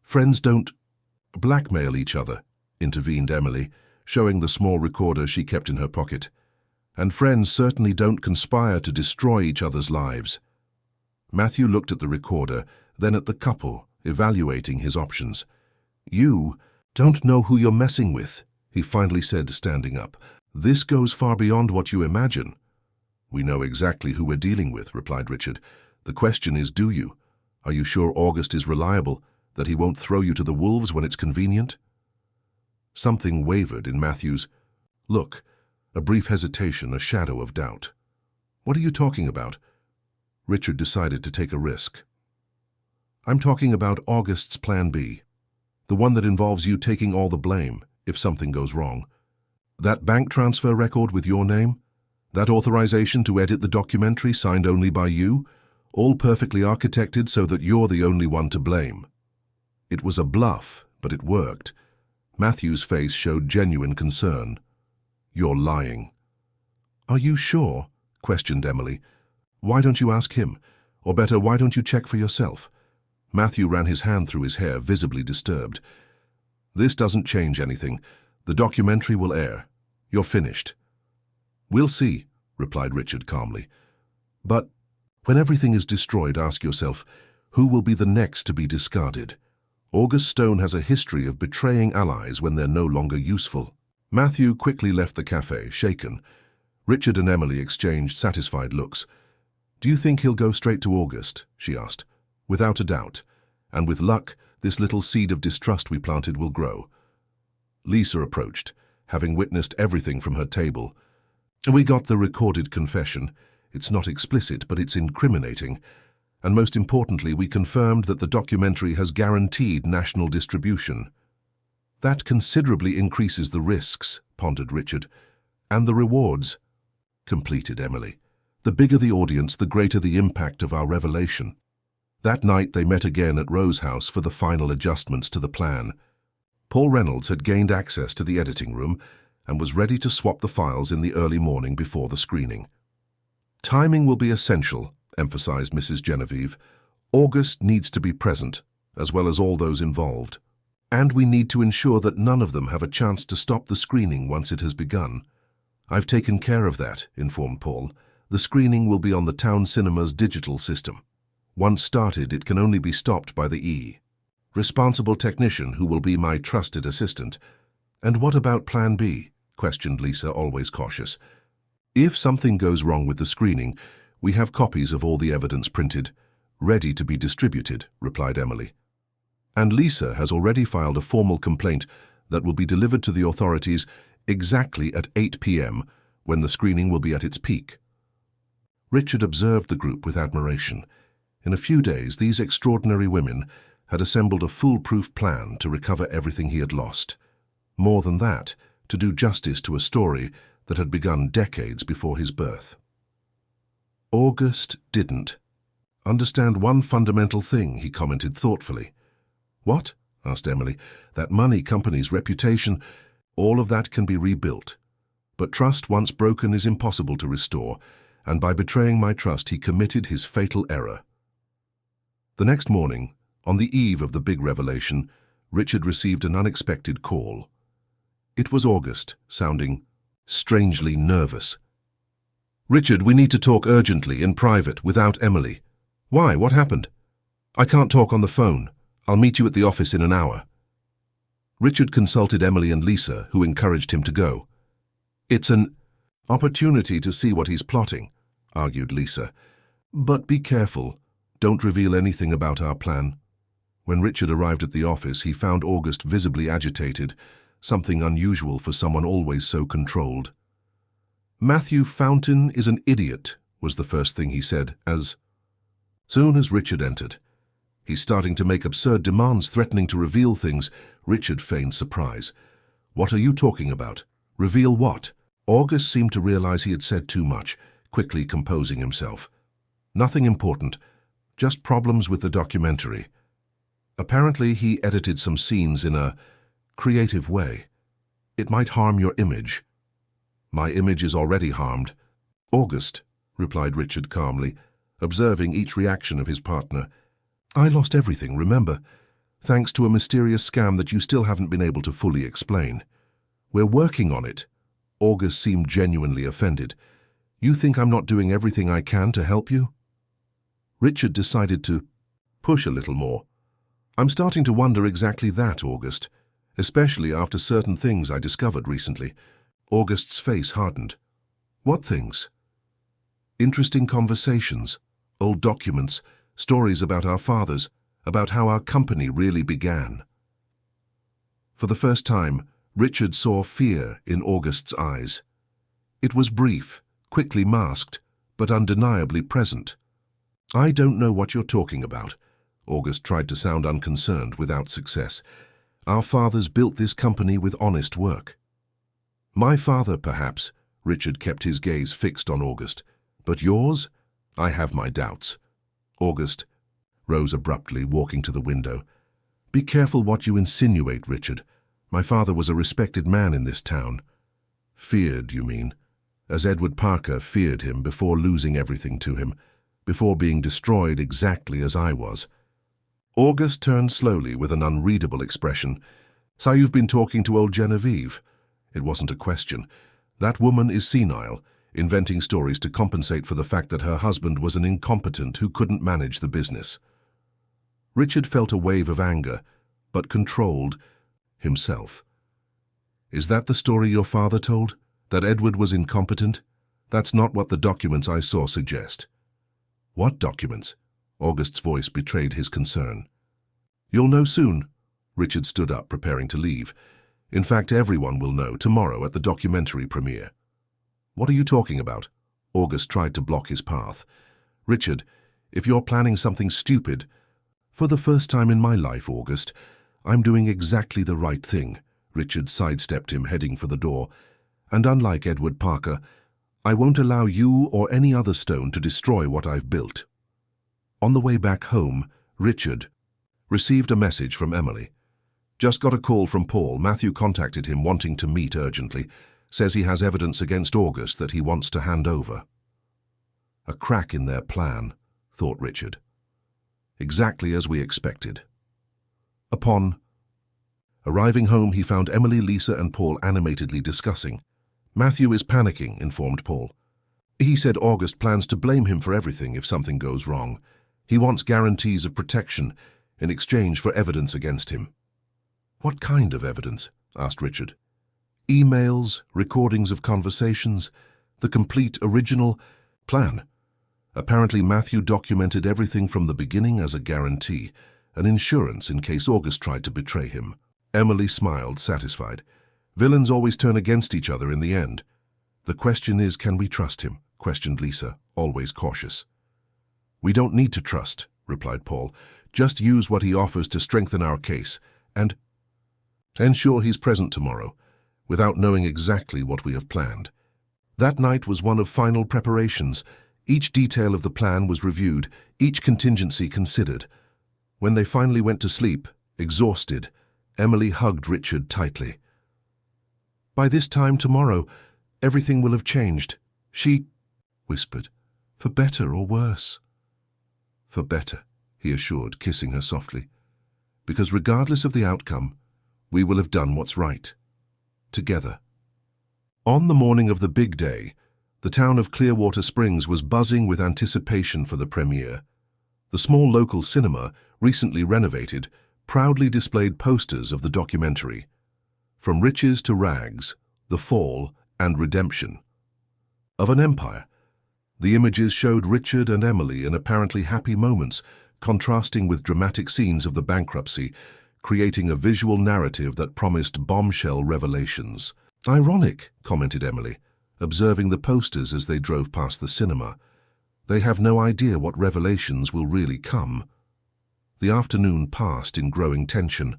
Friends don't blackmail each other, intervened Emily, showing the small recorder she kept in her pocket. And friends certainly don't conspire to destroy each other's lives. Matthew looked at the recorder, then at the couple, evaluating his options. You don't know who you're messing with, he finally said, standing up. This goes far beyond what you imagine. We know exactly who we're dealing with, replied Richard. The question is, do you? Are you sure August is reliable, that he won't throw you to the wolves when it's convenient? Something wavered in Matthew's look, a brief hesitation, a shadow of doubt. What are you talking about? Richard decided to take a risk. I'm talking about August's plan B, the one that involves you taking all the blame if something goes wrong. That bank transfer record with your name? That authorization to edit the documentary signed only by you? All perfectly architected so that you're the only one to blame. It was a bluff, but it worked. Matthew's face showed genuine concern. You're lying. Are you sure? Questioned Emily. Why don't you ask him? Or better, why don't you check for yourself? Matthew ran his hand through his hair, visibly disturbed. This doesn't change anything. The documentary will air. You're finished. We'll see, replied Richard calmly. But when everything is destroyed, ask yourself, who will be the next to be discarded? August Stone has a history of betraying allies when they're no longer useful. Matthew quickly left the cafe, shaken. Richard and Emily exchanged satisfied looks. Do you think he'll go straight to August? She asked. Without a doubt. And with luck, this little seed of distrust we planted will grow. Lisa approached, having witnessed everything from her table. We got the recorded confession. It's not explicit, but it's incriminating. And most importantly, we confirmed that the documentary has guaranteed national distribution. That considerably increases the risks, pondered Richard. And the rewards, completed Emily. The bigger the audience, the greater the impact of our revelation. That night they met again at Rose House for the final adjustments to the plan. Paul Reynolds had gained access to the editing room and was ready to swap the files in the early morning before the screening. Timing will be essential, emphasized Mrs. Genevieve. August needs to be present, as well as all those involved. And we need to ensure that none of them have a chance to stop the screening once it has begun. I've taken care of that, informed Paul. The screening will be on the town cinema's digital system. Once started, it can only be stopped by the responsible technician who will be my trusted assistant. And what about Plan B? Questioned Lisa, always cautious. If something goes wrong with the screening, we have copies of all the evidence printed, ready to be distributed, replied Emily. And Lisa has already filed a formal complaint that will be delivered to the authorities exactly at 8 p.m. when the screening will be at its peak. Richard observed the group with admiration. In a few days, these extraordinary women had assembled a foolproof plan to recover everything he had lost. More than that, to do justice to a story that had begun decades before his birth. August didn't understand one fundamental thing, he commented thoughtfully. What? Asked Emily. That money, company's reputation, all of that can be rebuilt. But trust once broken is impossible to restore, and by betraying my trust he committed his fatal error. The next morning, on the eve of the big revelation, Richard received an unexpected call. It was August, sounding strangely nervous. "Richard, we need to talk urgently, in private, without Emily." "Why? What happened?" "I can't talk on the phone. I'll meet you at the office in an hour." Richard consulted Emily and Lisa, who encouraged him to go. "It's an opportunity to see what he's plotting," argued Lisa. "But be careful. Don't reveal anything about our plan." When Richard arrived at the office, he found August visibly agitated, something unusual for someone always so controlled. "Matthew Fountain is an idiot," was the first thing he said, as soon as Richard entered. "He's starting to make absurd demands, threatening to reveal things." Richard feigned surprise. "What are you talking about? Reveal what?" August seemed to realize he had said too much, quickly composing himself. "Nothing important, just problems with the documentary. Apparently he edited some scenes in a creative way. It might harm your image." "My image is already harmed." "August," replied Richard calmly, observing each reaction of his partner. "I lost everything, remember? Thanks to a mysterious scam that you still haven't been able to fully explain. We're working on it." August seemed genuinely offended. "You think I'm not doing everything I can to help you?" Richard decided to push a little more. "I'm starting to wonder exactly that, August, especially after certain things I discovered recently." August's face hardened. "What things?" "Interesting conversations, old documents, stories about our fathers, about how our company really began." For the first time, Richard saw fear in August's eyes. It was brief, quickly masked, but undeniably present. "I don't know what you're talking about." August tried to sound unconcerned without success. "Our fathers built this company with honest work." "My father, perhaps." Richard kept his gaze fixed on August. "But yours? I have my doubts." August rose abruptly, walking to the window. "Be careful what you insinuate, Richard. My father was a respected man in this town." "Feared, you mean? As Edward Parker feared him before losing everything to him, before being destroyed exactly as I was." August turned slowly with an unreadable expression. "So you've been talking to old Genevieve?" It wasn't a question. "That woman is senile, inventing stories to compensate for the fact that her husband was an incompetent who couldn't manage the business." Richard felt a wave of anger, but controlled himself. "Is that the story your father told? That Edward was incompetent? That's not what the documents I saw suggest." "What documents?" August's voice betrayed his concern. "You'll know soon." Richard stood up, preparing to leave. "In fact, everyone will know tomorrow at the documentary premiere." "What are you talking about?" August tried to block his path. "Richard, if you're planning something stupid—" "For the first time in my life, August, I'm doing exactly the right thing." Richard sidestepped him, heading for the door. "And unlike Edward Parker, I won't allow you or any other stone to destroy what I've built." On the way back home, Richard received a message from Emily. "Just got a call from Paul. Matthew contacted him wanting to meet urgently. Says he has evidence against August that he wants to hand over." A crack in their plan, thought Richard. Exactly as we expected. Upon arriving home, he found Emily, Lisa, and Paul animatedly discussing. "Matthew is panicking," informed Paul. "He said August plans to blame him for everything if something goes wrong. He wants guarantees of protection in exchange for evidence against him." "What kind of evidence?" asked Richard. "Emails, recordings of conversations, the complete original plan. Apparently Matthew documented everything from the beginning as a guarantee, an insurance in case August tried to betray him." Emily smiled, satisfied. Villains always turn against each other in the end. The question is, can we trust him? Questioned Lisa, always cautious. We don't need to trust, replied Paul. Just use what he offers to strengthen our case, and ensure he's present tomorrow, without knowing exactly what we have planned. That night was one of final preparations. Each detail of the plan was reviewed, each contingency considered. When they finally went to sleep, exhausted, Emily hugged Richard tightly. By this time tomorrow, everything will have changed. She whispered, for better or worse. For better, he assured, kissing her softly. Because regardless of the outcome, we will have done what's right. Together. On the morning of the big day, the town of Clearwater Springs was buzzing with anticipation for the premiere. The small local cinema, recently renovated, proudly displayed posters of the documentary. From Riches to Rags, The Fall and Redemption. Of an empire. The images showed Richard and Emily in apparently happy moments, contrasting with dramatic scenes of the bankruptcy, creating a visual narrative that promised bombshell revelations. Ironic, commented Emily, observing the posters as they drove past the cinema. They have no idea what revelations will really come. The afternoon passed in growing tension.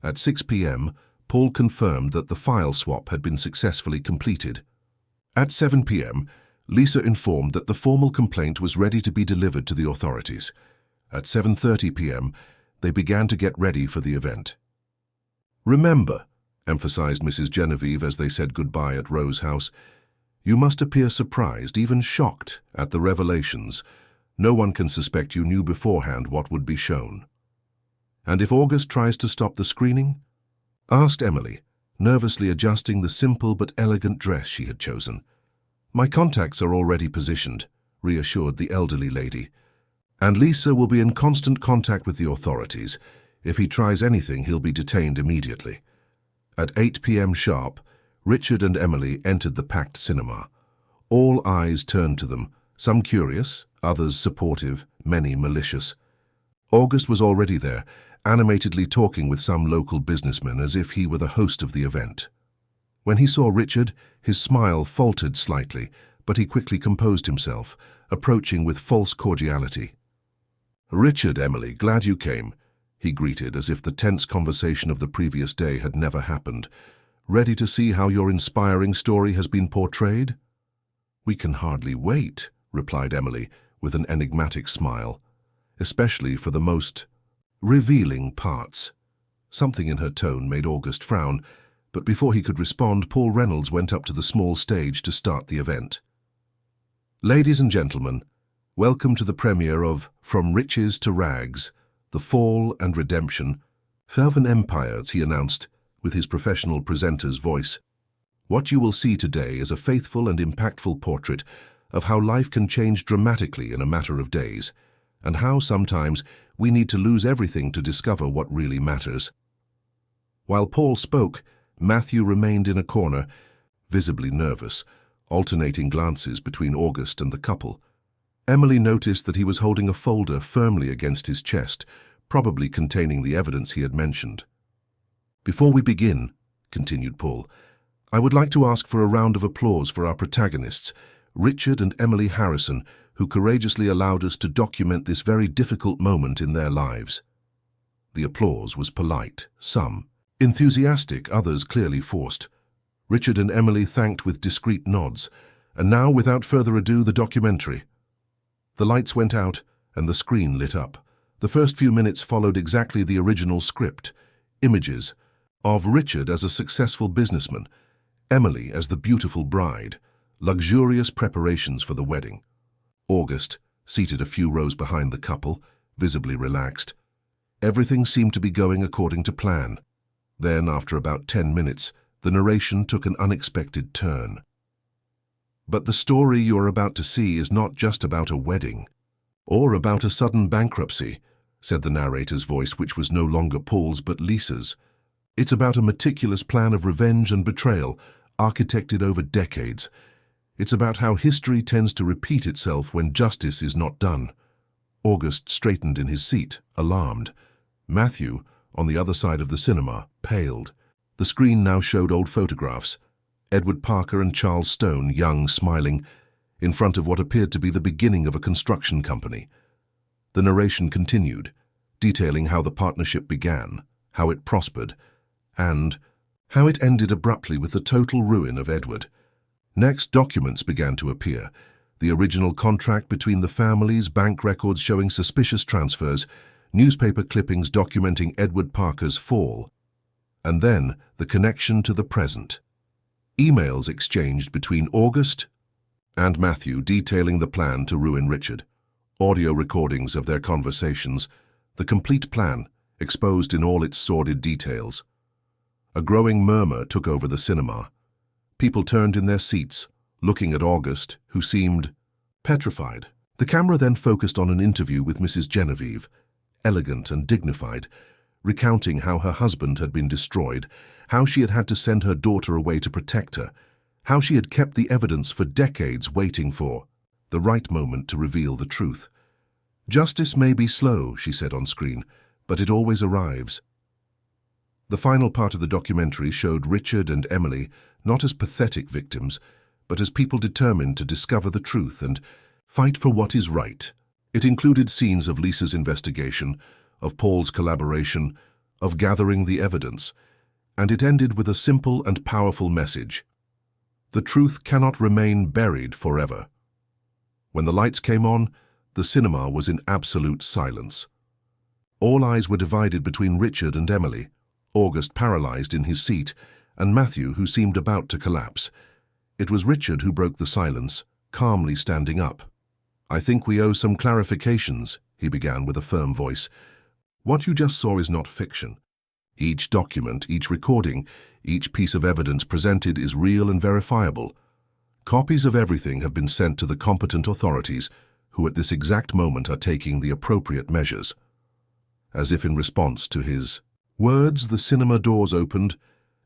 At 6 p.m., Paul confirmed that the file swap had been successfully completed. At 7 p.m., Lisa informed that the formal complaint was ready to be delivered to the authorities. At 7:30 p.m., they began to get ready for the event. Remember, emphasized Mrs. Genevieve as they said goodbye at Rose's house, you must appear surprised, even shocked, at the revelations. No one can suspect you knew beforehand what would be shown. And if August tries to stop the screening? Asked Emily, nervously adjusting the simple but elegant dress she had chosen. My contacts are already positioned, reassured the elderly lady. And Lisa will be in constant contact with the authorities. If he tries anything, he'll be detained immediately. At 8 p.m. sharp, Richard and Emily entered the packed cinema. All eyes turned to them, some curious, others supportive, many malicious. August was already there, animatedly talking with some local businessman as if he were the host of the event. When he saw Richard, his smile faltered slightly, but he quickly composed himself, approaching with false cordiality. Richard, Emily, glad you came, he greeted as if the tense conversation of the previous day had never happened. Ready to see how your inspiring story has been portrayed? We can hardly wait, replied Emily with an enigmatic smile, especially for the most revealing parts. Something in her tone made August frown, but before he could respond, Paul Reynolds went up to the small stage to start the event. Ladies and gentlemen, welcome to the premiere of From Riches to Rags, The Fall and Redemption, Fervent Empires, he announced, with his professional presenter's voice. What you will see today is a faithful and impactful portrait of how life can change dramatically in a matter of days, and how sometimes we need to lose everything to discover what really matters. While Paul spoke, Matthew remained in a corner, visibly nervous, alternating glances between August and the couple. Emily noticed that he was holding a folder firmly against his chest, probably containing the evidence he had mentioned. Before we begin, continued Paul, I would like to ask for a round of applause for our protagonists, Richard and Emily Harrison, who courageously allowed us to document this very difficult moment in their lives. The applause was polite, some enthusiastic, others clearly forced. Richard and Emily thanked with discreet nods, and now, without further ado, the documentary. The lights went out, and the screen lit up. The first few minutes followed exactly the original script. Images of Richard as a successful businessman, Emily as the beautiful bride, luxurious preparations for the wedding. August, seated a few rows behind the couple, visibly relaxed. Everything seemed to be going according to plan. Then, after about 10 minutes, the narration took an unexpected turn. But the story you are about to see is not just about a wedding, or about a sudden bankruptcy, said the narrator's voice, which was no longer Paul's but Lisa's. It's about a meticulous plan of revenge and betrayal, architected over decades. It's about how history tends to repeat itself when justice is not done. August straightened in his seat, alarmed. Matthew, on the other side of the cinema, paled. The screen now showed old photographs. Edward Parker and Charles Stone, young, smiling, in front of what appeared to be the beginning of a construction company. The narration continued, detailing how the partnership began, how it prospered, and how it ended abruptly with the total ruin of Edward. Next, documents began to appear. The original contract between the families, bank records showing suspicious transfers, newspaper clippings documenting Edward Parker's fall, and then the connection to the present. Emails exchanged between August and Matthew detailing the plan to ruin Richard. Audio recordings of their conversations, the complete plan, exposed in all its sordid details. A growing murmur took over the cinema. People turned in their seats, looking at August, who seemed petrified. The camera then focused on an interview with Mrs. Genevieve, elegant and dignified, recounting how her husband had been destroyed, how she had had to send her daughter away to protect her, how she had kept the evidence for decades waiting for the right moment to reveal the truth. "Justice may be slow," she said on screen, "but it always arrives." The final part of the documentary showed Richard and Emily not as pathetic victims, but as people determined to discover the truth and fight for what is right. It included scenes of Lisa's investigation, of Paul's collaboration, of gathering the evidence, and it ended with a simple and powerful message. The truth cannot remain buried forever. When the lights came on, the cinema was in absolute silence. All eyes were divided between Richard and Emily, August paralyzed in his seat, and Matthew, who seemed about to collapse. It was Richard who broke the silence, calmly standing up. "I think we owe some clarifications," he began with a firm voice. "What you just saw is not fiction. Each document, each recording, each piece of evidence presented is real and verifiable. Copies of everything have been sent to the competent authorities, who at this exact moment are taking the appropriate measures." As if in response to his words, the cinema doors opened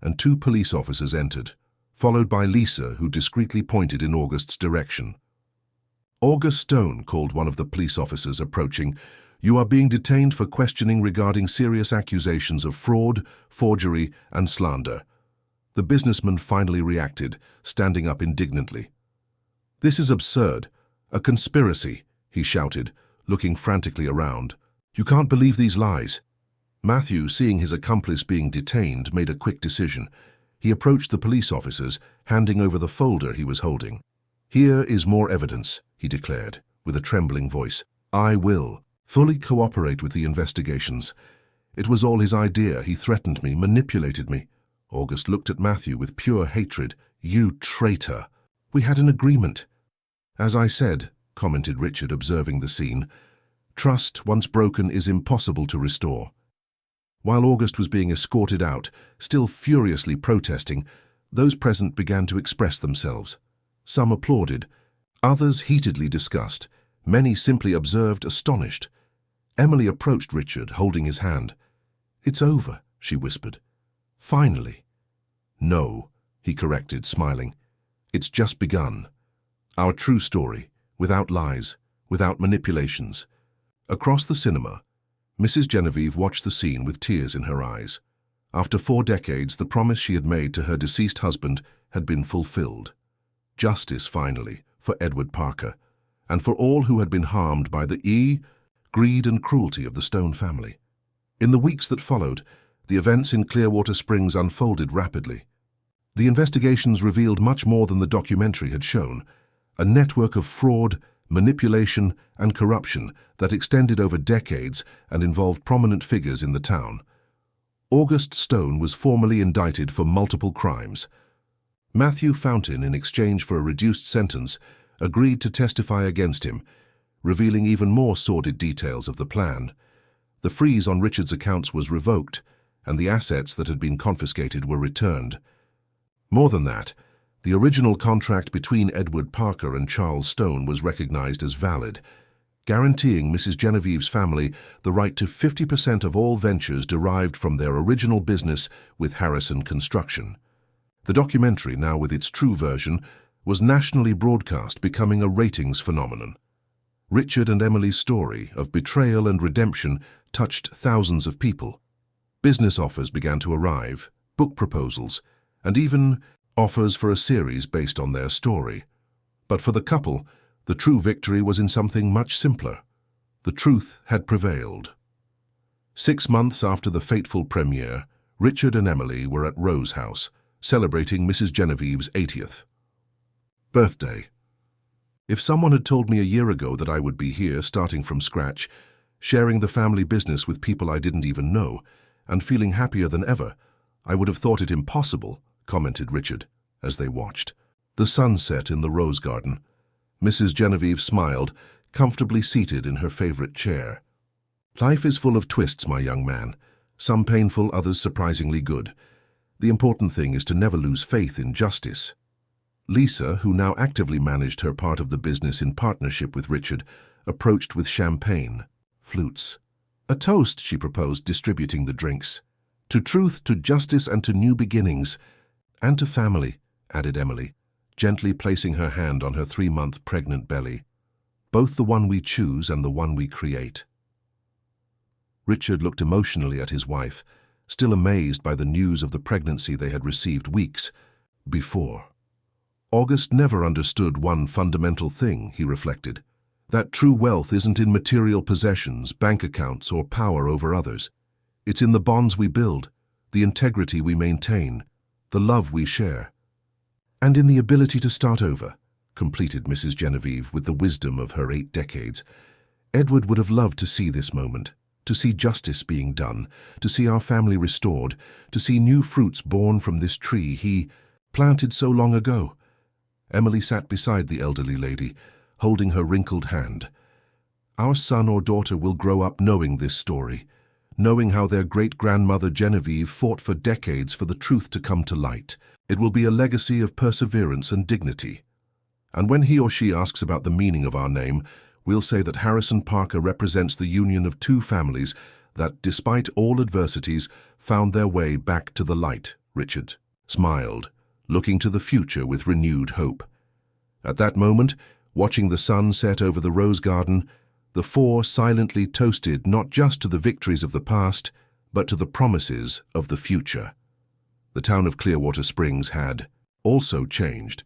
and 2 police officers entered, followed by Lisa, who discreetly pointed in August's direction. "August Stone," called one of the police officers approaching, "you are being detained for questioning regarding serious accusations of fraud, forgery, and slander." The businessman finally reacted, standing up indignantly. "This is absurd. A conspiracy," he shouted, looking frantically around. "You can't believe these lies." Matthew, seeing his accomplice being detained, made a quick decision. He approached the police officers, handing over the folder he was holding. "Here is more evidence," he declared, with a trembling voice. "I will fully cooperate with the investigations. It was all his idea. He threatened me, manipulated me." August looked at Matthew with pure hatred. "You traitor! We had an agreement." "As I said," commented Richard, observing the scene, "trust, once broken, is impossible to restore." While August was being escorted out, still furiously protesting, those present began to express themselves. Some applauded, others heatedly discussed, many simply observed, astonished. Emily approached Richard, holding his hand. "It's over," she whispered. "Finally." "No," he corrected, smiling. "It's just begun. Our true story, without lies, without manipulations." Across the cinema, Mrs. Genevieve watched the scene with tears in her eyes. After 4 decades, the promise she had made to her deceased husband had been fulfilled. Justice, finally, for Edward Parker, and for all who had been harmed by the greed and cruelty of the Stone family. In the weeks that followed, the events in Clearwater Springs unfolded rapidly. The investigations revealed much more than the documentary had shown, a network of fraud, manipulation, and corruption that extended over decades and involved prominent figures in the town. August Stone was formally indicted for multiple crimes. Matthew Fountain, in exchange for a reduced sentence, agreed to testify against him, revealing even more sordid details of the plan. The freeze on Richard's accounts was revoked, and the assets that had been confiscated were returned. More than that, the original contract between Edward Parker and Charles Stone was recognized as valid, guaranteeing Mrs. Genevieve's family the right to 50% of all ventures derived from their original business with Harrison Construction. The documentary, now with its true version, was nationally broadcast, becoming a ratings phenomenon. Richard and Emily's story of betrayal and redemption touched thousands of people. Business offers began to arrive, book proposals, and even offers for a series based on their story. But for the couple, the true victory was in something much simpler. The truth had prevailed. 6 months after the fateful premiere, Richard and Emily were at Rose House, celebrating Mrs. Genevieve's 80th birthday. If someone had told me a year ago that I would be here, starting from scratch, sharing the family business with people I didn't even know, and feeling happier than ever, I would have thought it impossible, commented Richard, as they watched. The sun set in the rose garden. Mrs. Genevieve smiled, comfortably seated in her favorite chair. Life is full of twists, my young man. Some painful, others surprisingly good. The important thing is to never lose faith in justice. Lisa, who now actively managed her part of the business in partnership with Richard, approached with champagne, flutes. A toast, she proposed, distributing the drinks. To truth, to justice, and to new beginnings. And to family, added Emily, gently placing her hand on her 3-month pregnant belly. Both the one we choose and the one we create. Richard looked emotionally at his wife, still amazed by the news of the pregnancy they had received weeks before. August never understood one fundamental thing, he reflected, that true wealth isn't in material possessions, bank accounts, or power over others. It's in the bonds we build, the integrity we maintain, the love we share. And in the ability to start over, completed Mrs. Genevieve with the wisdom of her 8 decades. Edward would have loved to see this moment, to see justice being done, to see our family restored, to see new fruits born from this tree he planted so long ago. Emily sat beside the elderly lady, holding her wrinkled hand. Our son or daughter will grow up knowing this story, knowing how their great-grandmother Genevieve fought for decades for the truth to come to light. It will be a legacy of perseverance and dignity. And when he or she asks about the meaning of our name, we'll say that Harrison Parker represents the union of 2 families that, despite all adversities, found their way back to the light. Richard smiled, looking to the future with renewed hope. At that moment, watching the sun set over the rose garden, the 4 silently toasted not just to the victories of the past, but to the promises of the future. The town of Clearwater Springs had also changed.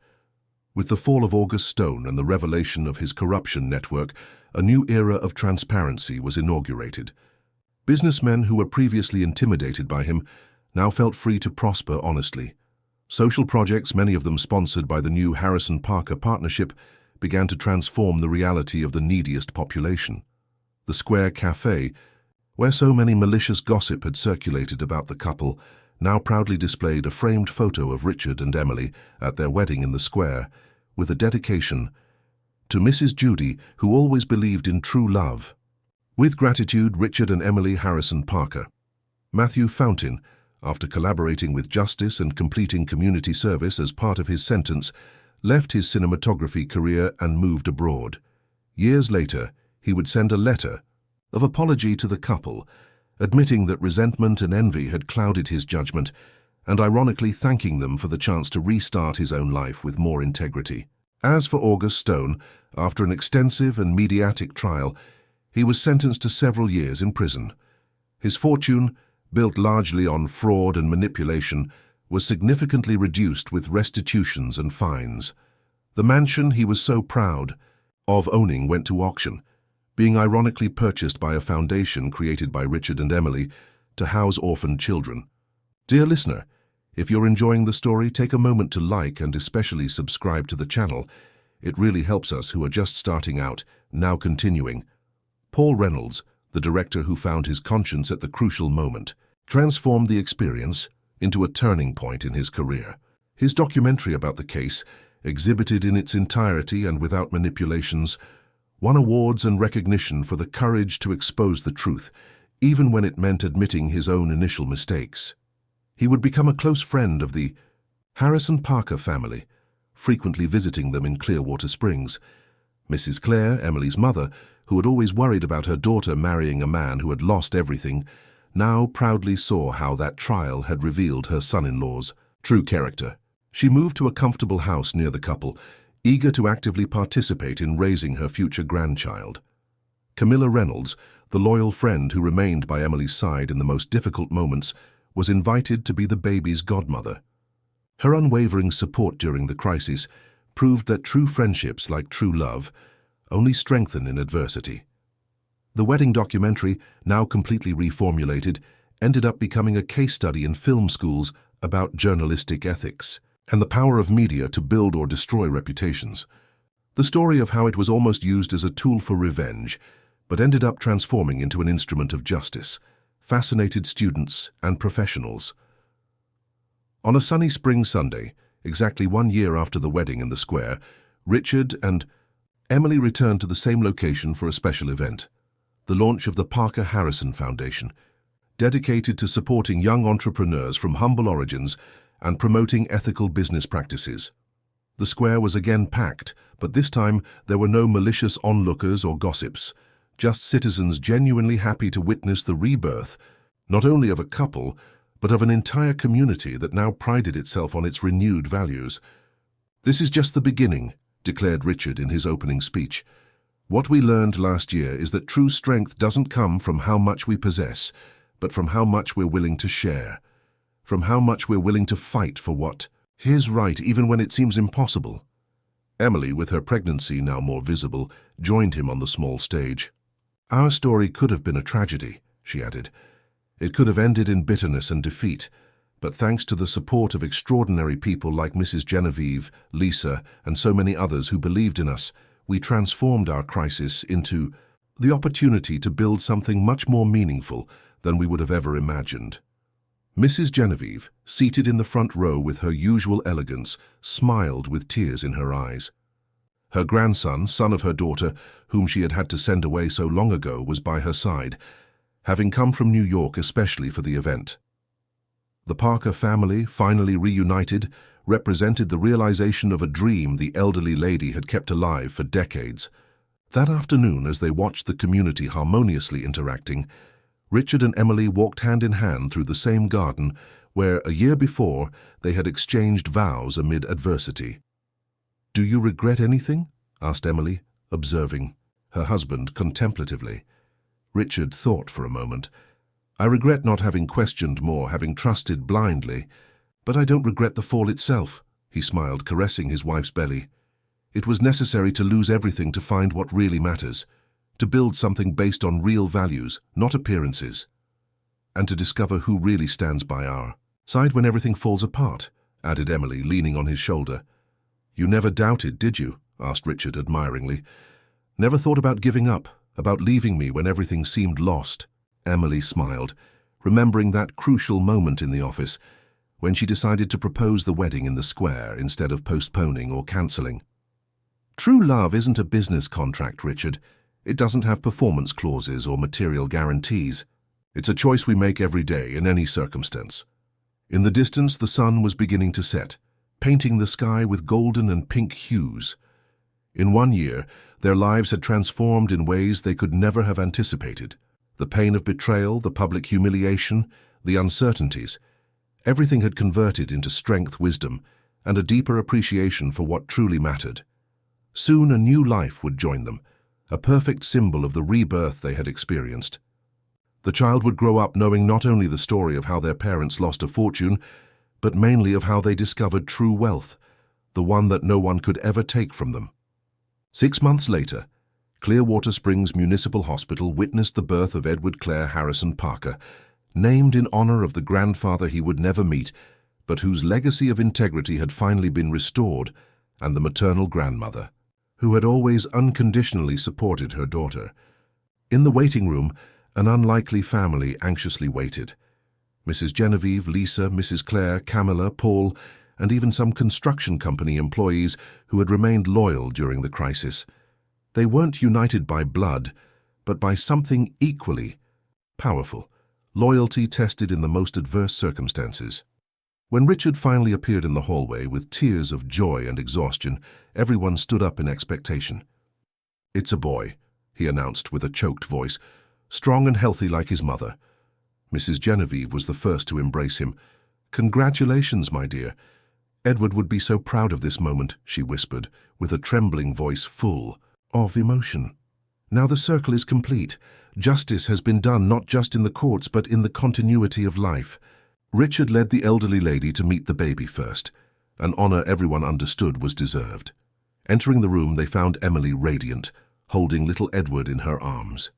With the fall of August Stone and the revelation of his corruption network, a new era of transparency was inaugurated. Businessmen who were previously intimidated by him now felt free to prosper honestly. Social projects, many of them sponsored by the new Harrison Parker partnership, began to transform the reality of the neediest population. The Square Cafe, where so many malicious gossip had circulated about the couple, now proudly displayed a framed photo of Richard and Emily at their wedding in the square, with a dedication, "To Mrs. Judy, who always believed in true love. With gratitude, Richard and Emily Harrison Parker." Matthew Fountain, after collaborating with Justice and completing community service as part of his sentence, left his cinematography career and moved abroad. Years later, he would send a letter of apology to the couple, admitting that resentment and envy had clouded his judgment, and ironically thanking them for the chance to restart his own life with more integrity. As for August Stone, after an extensive and mediatic trial, he was sentenced to several years in prison. His fortune, built largely on fraud and manipulation, was significantly reduced with restitutions and fines. The mansion he was so proud of owning went to auction, being ironically purchased by a foundation created by Richard and Emily to house orphaned children. Dear listener, if you're enjoying the story, take a moment to like and especially subscribe to the channel. It really helps us who are just starting out, now continuing. Paul Reynolds, the director who found his conscience at the crucial moment, transformed the experience into a turning point in his career. His documentary about the case, exhibited in its entirety and without manipulations, won awards and recognition for the courage to expose the truth, even when it meant admitting his own initial mistakes. He would become a close friend of the Harrison Parker family, frequently visiting them in Clearwater Springs. Mrs. Claire, Emily's mother, who had always worried about her daughter marrying a man who had lost everything, now proudly saw how that trial had revealed her son-in-law's true character. She moved to a comfortable house near the couple, eager to actively participate in raising her future grandchild. Camilla Reynolds, The loyal friend who remained by Emily's side in the most difficult moments was invited to be the baby's godmother. Her unwavering support during the crisis proved that true friendships, like true love, only strengthen in adversity. The wedding documentary, now completely reformulated, ended up becoming a case study in film schools about journalistic ethics and the power of media to build or destroy reputations. The story of how it was almost used as a tool for revenge, but ended up transforming into an instrument of justice, fascinated students and professionals. On a sunny spring Sunday, exactly 1 year after the wedding in the square, Richard and Emily returned to the same location for a special event, the launch of the Parker Harrison Foundation, dedicated to supporting young entrepreneurs from humble origins and promoting ethical business practices. The square was again packed, but this time there were no malicious onlookers or gossips, just citizens genuinely happy to witness the rebirth, not only of a couple, but of an entire community that now prided itself on its renewed values. "This is just the beginning," declared Richard in his opening speech. "What we learned last year is that true strength doesn't come from how much we possess, but from how much we're willing to share, from how much we're willing to fight for what is right even when it seems impossible." Emily, with her pregnancy now more visible, joined him on the small stage. "Our story could have been a tragedy," she added. "It could have ended in bitterness and defeat, but thanks to the support of extraordinary people like Mrs. Genevieve, Lisa, and so many others who believed in us, we transformed our crisis into the opportunity to build something much more meaningful than we would have ever imagined." Mrs. Genevieve, seated in the front row with her usual elegance, smiled with tears in her eyes. Her grandson, son of her daughter, whom she had had to send away so long ago, was by her side, having come from New York especially for the event. The Parker family, finally reunited, represented the realization of a dream the elderly lady had kept alive for decades. That afternoon, as they watched the community harmoniously interacting, Richard and Emily walked hand in hand through the same garden where, a year before, they had exchanged vows amid adversity. "Do you regret anything?" asked Emily, observing her husband contemplatively. Richard thought for a moment. "I regret not having questioned more, having trusted blindly. But I don't regret the fall itself," he smiled, caressing his wife's belly. "It was necessary to lose everything to find what really matters, to build something based on real values, not appearances, and to discover who really stands by our side when everything falls apart," added Emily, leaning on his shoulder. "You never doubted, did you?" asked Richard admiringly. "Never thought about giving up, about leaving me when everything seemed lost?" Emily smiled, remembering that crucial moment in the office when she decided to propose the wedding in the square instead of postponing or cancelling. "True love isn't a business contract, Richard. It doesn't have performance clauses or material guarantees. It's a choice we make every day in any circumstance." In the distance, the sun was beginning to set, painting the sky with golden and pink hues. In 1 year, their lives had transformed in ways they could never have anticipated. The pain of betrayal, the public humiliation, the uncertainties, everything had converted into strength, wisdom, and a deeper appreciation for what truly mattered. Soon a new life would join them, a perfect symbol of the rebirth they had experienced. The child would grow up knowing not only the story of how their parents lost a fortune, but mainly of how they discovered true wealth, the one that no one could ever take from them. 6 months later, Clearwater Springs Municipal Hospital witnessed the birth of Edward Clare Harrison Parker, named in honor of the grandfather he would never meet, but whose legacy of integrity had finally been restored, and the maternal grandmother, who had always unconditionally supported her daughter. In the waiting room, an unlikely family anxiously waited. Mrs. Genevieve, Lisa, Mrs. Clare, Camilla, Paul, and even some construction company employees who had remained loyal during the crisis. They weren't united by blood, but by something equally powerful, loyalty tested in the most adverse circumstances. When Richard finally appeared in the hallway with tears of joy and exhaustion, everyone stood up in expectation. "It's a boy," he announced with a choked voice, "strong and healthy like his mother." Mrs. Genevieve was the first to embrace him. "Congratulations, my dear. Edward would be so proud of this moment," she whispered, with a trembling voice full of emotion. "Now the circle is complete. justice has been done not just in the courts but in the continuity of life. Richard led the elderly lady to meet the baby first, an honor everyone understood was deserved. Entering the room, they found Emily radiant, holding little Edward in her arms.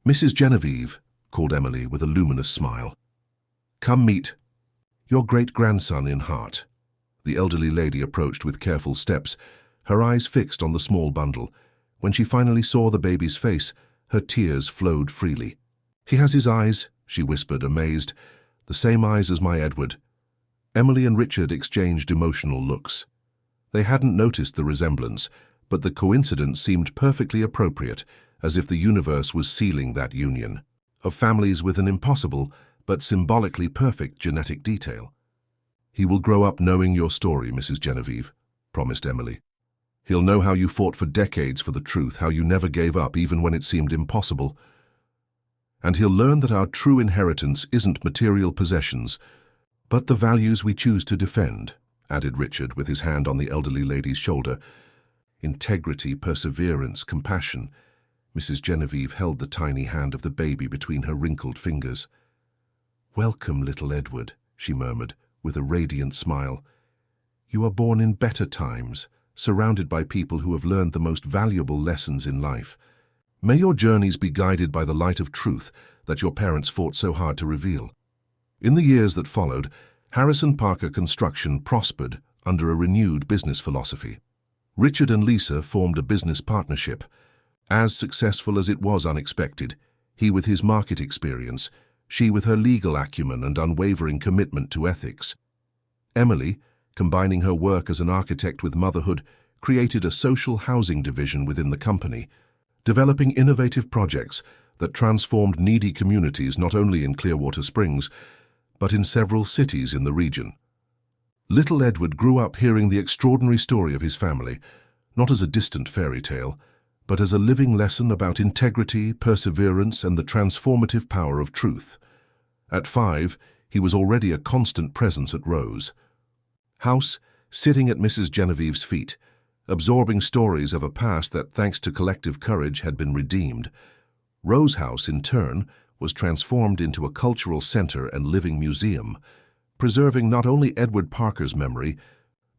"Mrs. Genevieve," called Emily with a luminous smile. "Come meet your great-grandson in heart." The elderly lady approached with careful steps, her eyes fixed on the small bundle. When she finally saw the baby's face, her tears flowed freely. "He has his eyes," she whispered, amazed. "The same eyes as my Edward." Emily and Richard exchanged emotional looks. They hadn't noticed the resemblance, but the coincidence seemed perfectly appropriate, as if the universe was sealing that union of families with an impossible but symbolically perfect genetic detail. "He will grow up knowing your story, Mrs. Genevieve," promised Emily. "He'll know how you fought for decades for the truth, how you never gave up even when it seemed impossible. And he'll learn that our true inheritance isn't material possessions, but the values we choose to defend," added Richard with his hand on the elderly lady's shoulder. "Integrity, perseverance, compassion." Mrs. Genevieve held the tiny hand of the baby between her wrinkled fingers. "Welcome, little Edward," she murmured, with a radiant smile. "You are born in better times, surrounded by people who have learned the most valuable lessons in life. May your journeys be guided by the light of truth that your parents fought so hard to reveal." In the years that followed, Harrison Parker Construction prospered under a renewed business philosophy. Richard and Lisa formed a business partnership. As successful as it was unexpected, he with his market experience, she with her legal acumen and unwavering commitment to ethics. Emily, combining her work as an architect with motherhood, created a social housing division within the company, developing innovative projects that transformed needy communities not only in Clearwater Springs, but in several cities in the region. Little Edward grew up hearing the extraordinary story of his family, not as a distant fairy tale, but as a living lesson about integrity, perseverance, and the transformative power of truth. At 5, he was already a constant presence at Rose House, sitting at Mrs. Genevieve's feet, absorbing stories of a past that, thanks to collective courage, had been redeemed. Rose House, in turn, was transformed into a cultural center and living museum, preserving not only Edward Parker's memory,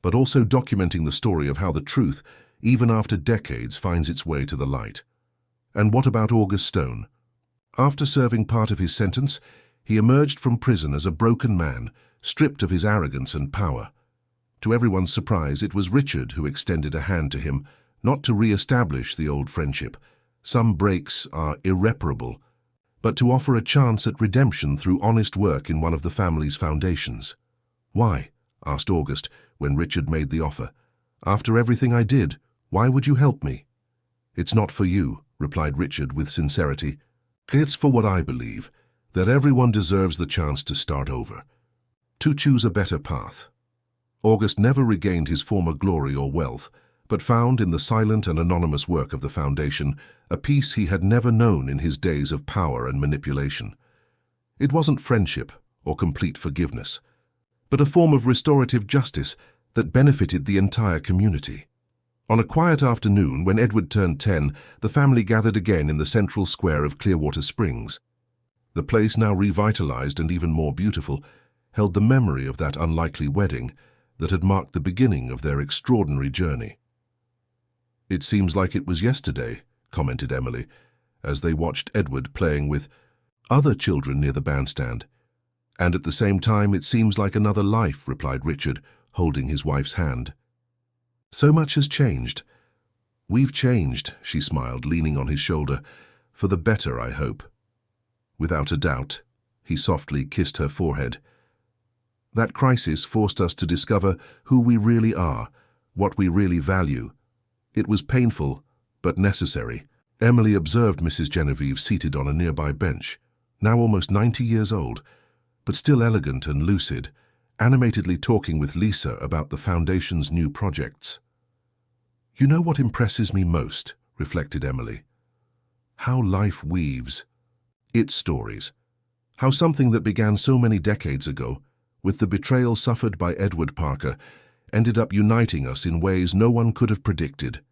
but also documenting the story of how the truth, even after decades, finds its way to the light. And what about August Stone? After serving part of his sentence, he emerged from prison as a broken man, stripped of his arrogance and power. To everyone's surprise, it was Richard who extended a hand to him, not to re-establish the old friendship. Some breaks are irreparable, but to offer a chance at redemption through honest work in one of the family's foundations. "Why?" asked August when Richard made the offer. "After everything I did, why would you help me?" "It's not for you," replied Richard with sincerity. "It's for what I believe, that everyone deserves the chance to start over, to choose a better path." August never regained his former glory or wealth, but found in the silent and anonymous work of the foundation a peace he had never known in his days of power and manipulation. It wasn't friendship or complete forgiveness, but a form of restorative justice that benefited the entire community. On a quiet afternoon, when Edward turned 10, the family gathered again in the central square of Clearwater Springs. The place, now revitalized and even more beautiful, held the memory of that unlikely wedding that had marked the beginning of their extraordinary journey. "It seems like it was yesterday," commented Emily, as they watched Edward playing with other children near the bandstand. "And at the same time, it seems like another life," replied Richard, holding his wife's hand. "So much has changed." "We've changed," she smiled, leaning on his shoulder. "For the better, I hope." "Without a doubt." He softly kissed her forehead. "That crisis forced us to discover who we really are, what we really value. It was painful, but necessary." Emily observed Mrs. Genevieve seated on a nearby bench, now almost 90 years old, but still elegant and lucid, animatedly talking with Lisa about the foundation's new projects. "You know what impresses me most," reflected Emily? "How life weaves its stories. How something that began so many decades ago, with the betrayal suffered by Edward Parker, ended up uniting us in ways no one could have predicted."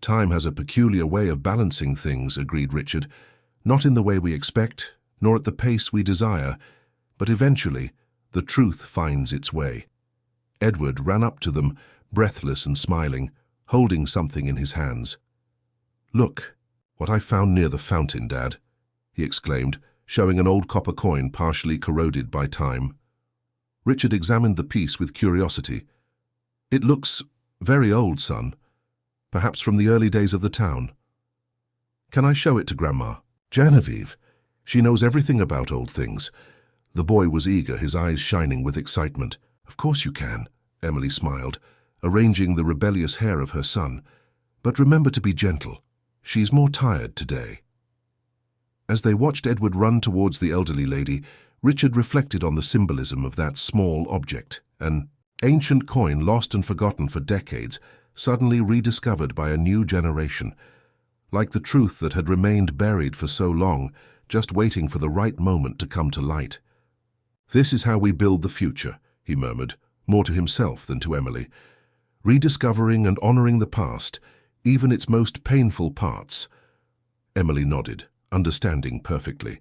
"Time has a peculiar way of balancing things," agreed Richard, Not in the way we expect, nor at the pace we desire, but eventually, the truth finds its way. Edward ran up to them, breathless and smiling, holding something in his hands. "Look, what I found near the fountain, Dad," he exclaimed, showing an old copper coin partially corroded by time. Richard examined the piece with curiosity. "It looks very old, son. Perhaps from the early days of the town." "Can I show it to Grandma?" "Genevieve. She knows everything about old things." The boy was eager, his eyes shining with excitement. "Of course you can," Emily smiled, arranging the rebellious hair of her son. "But remember to be gentle. She's more tired today." As they watched Edward run towards the elderly lady, Richard reflected on the symbolism of that small object, an ancient coin lost and forgotten for decades, suddenly rediscovered by a new generation. Like the truth that had remained buried for so long, just waiting for the right moment to come to light. "This is how we build the future," he murmured, more to himself than to Emily. "Rediscovering and honoring the past, even its most painful parts." Emily nodded, understanding perfectly.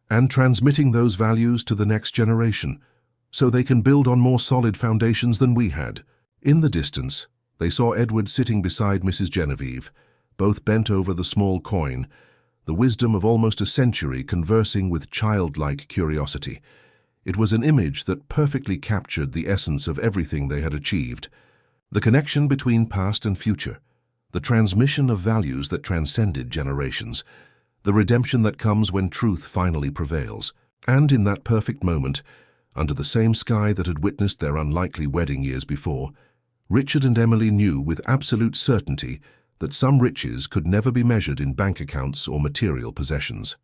"And transmitting those values to the next generation, so they can build on more solid foundations than we had." In the distance, they saw Edward sitting beside Mrs. Genevieve, both bent over the small coin, the wisdom of almost a century conversing with childlike curiosity. It was an image that perfectly captured the essence of everything they had achieved. The connection between past and future, the transmission of values that transcended generations, the redemption that comes when truth finally prevails. And in that perfect moment, under the same sky that had witnessed their unlikely wedding years before, Richard and Emily knew with absolute certainty that some riches could never be measured in bank accounts or material possessions.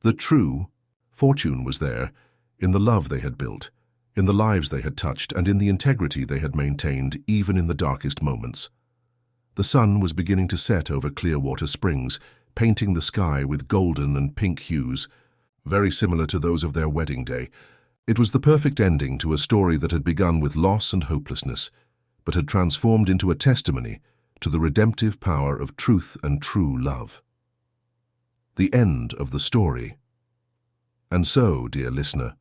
The true fortune was there, in the love they had built, in the lives they had touched, and in the integrity they had maintained even in the darkest moments. The sun was beginning to set over Clearwater Springs, painting the sky with golden and pink hues, very similar to those of their wedding day. It was the perfect ending to a story that had begun with loss and hopelessness, but had transformed into a testimony to the redemptive power of truth and true love. The end of the story. And so, dear listener,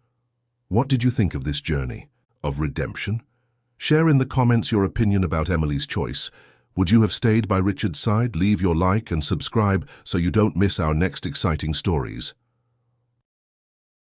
what did you think of this journey of redemption? Share in the comments your opinion about Emily's choice. Would you have stayed by Richard's side? Leave your like and subscribe so you don't miss our next exciting stories.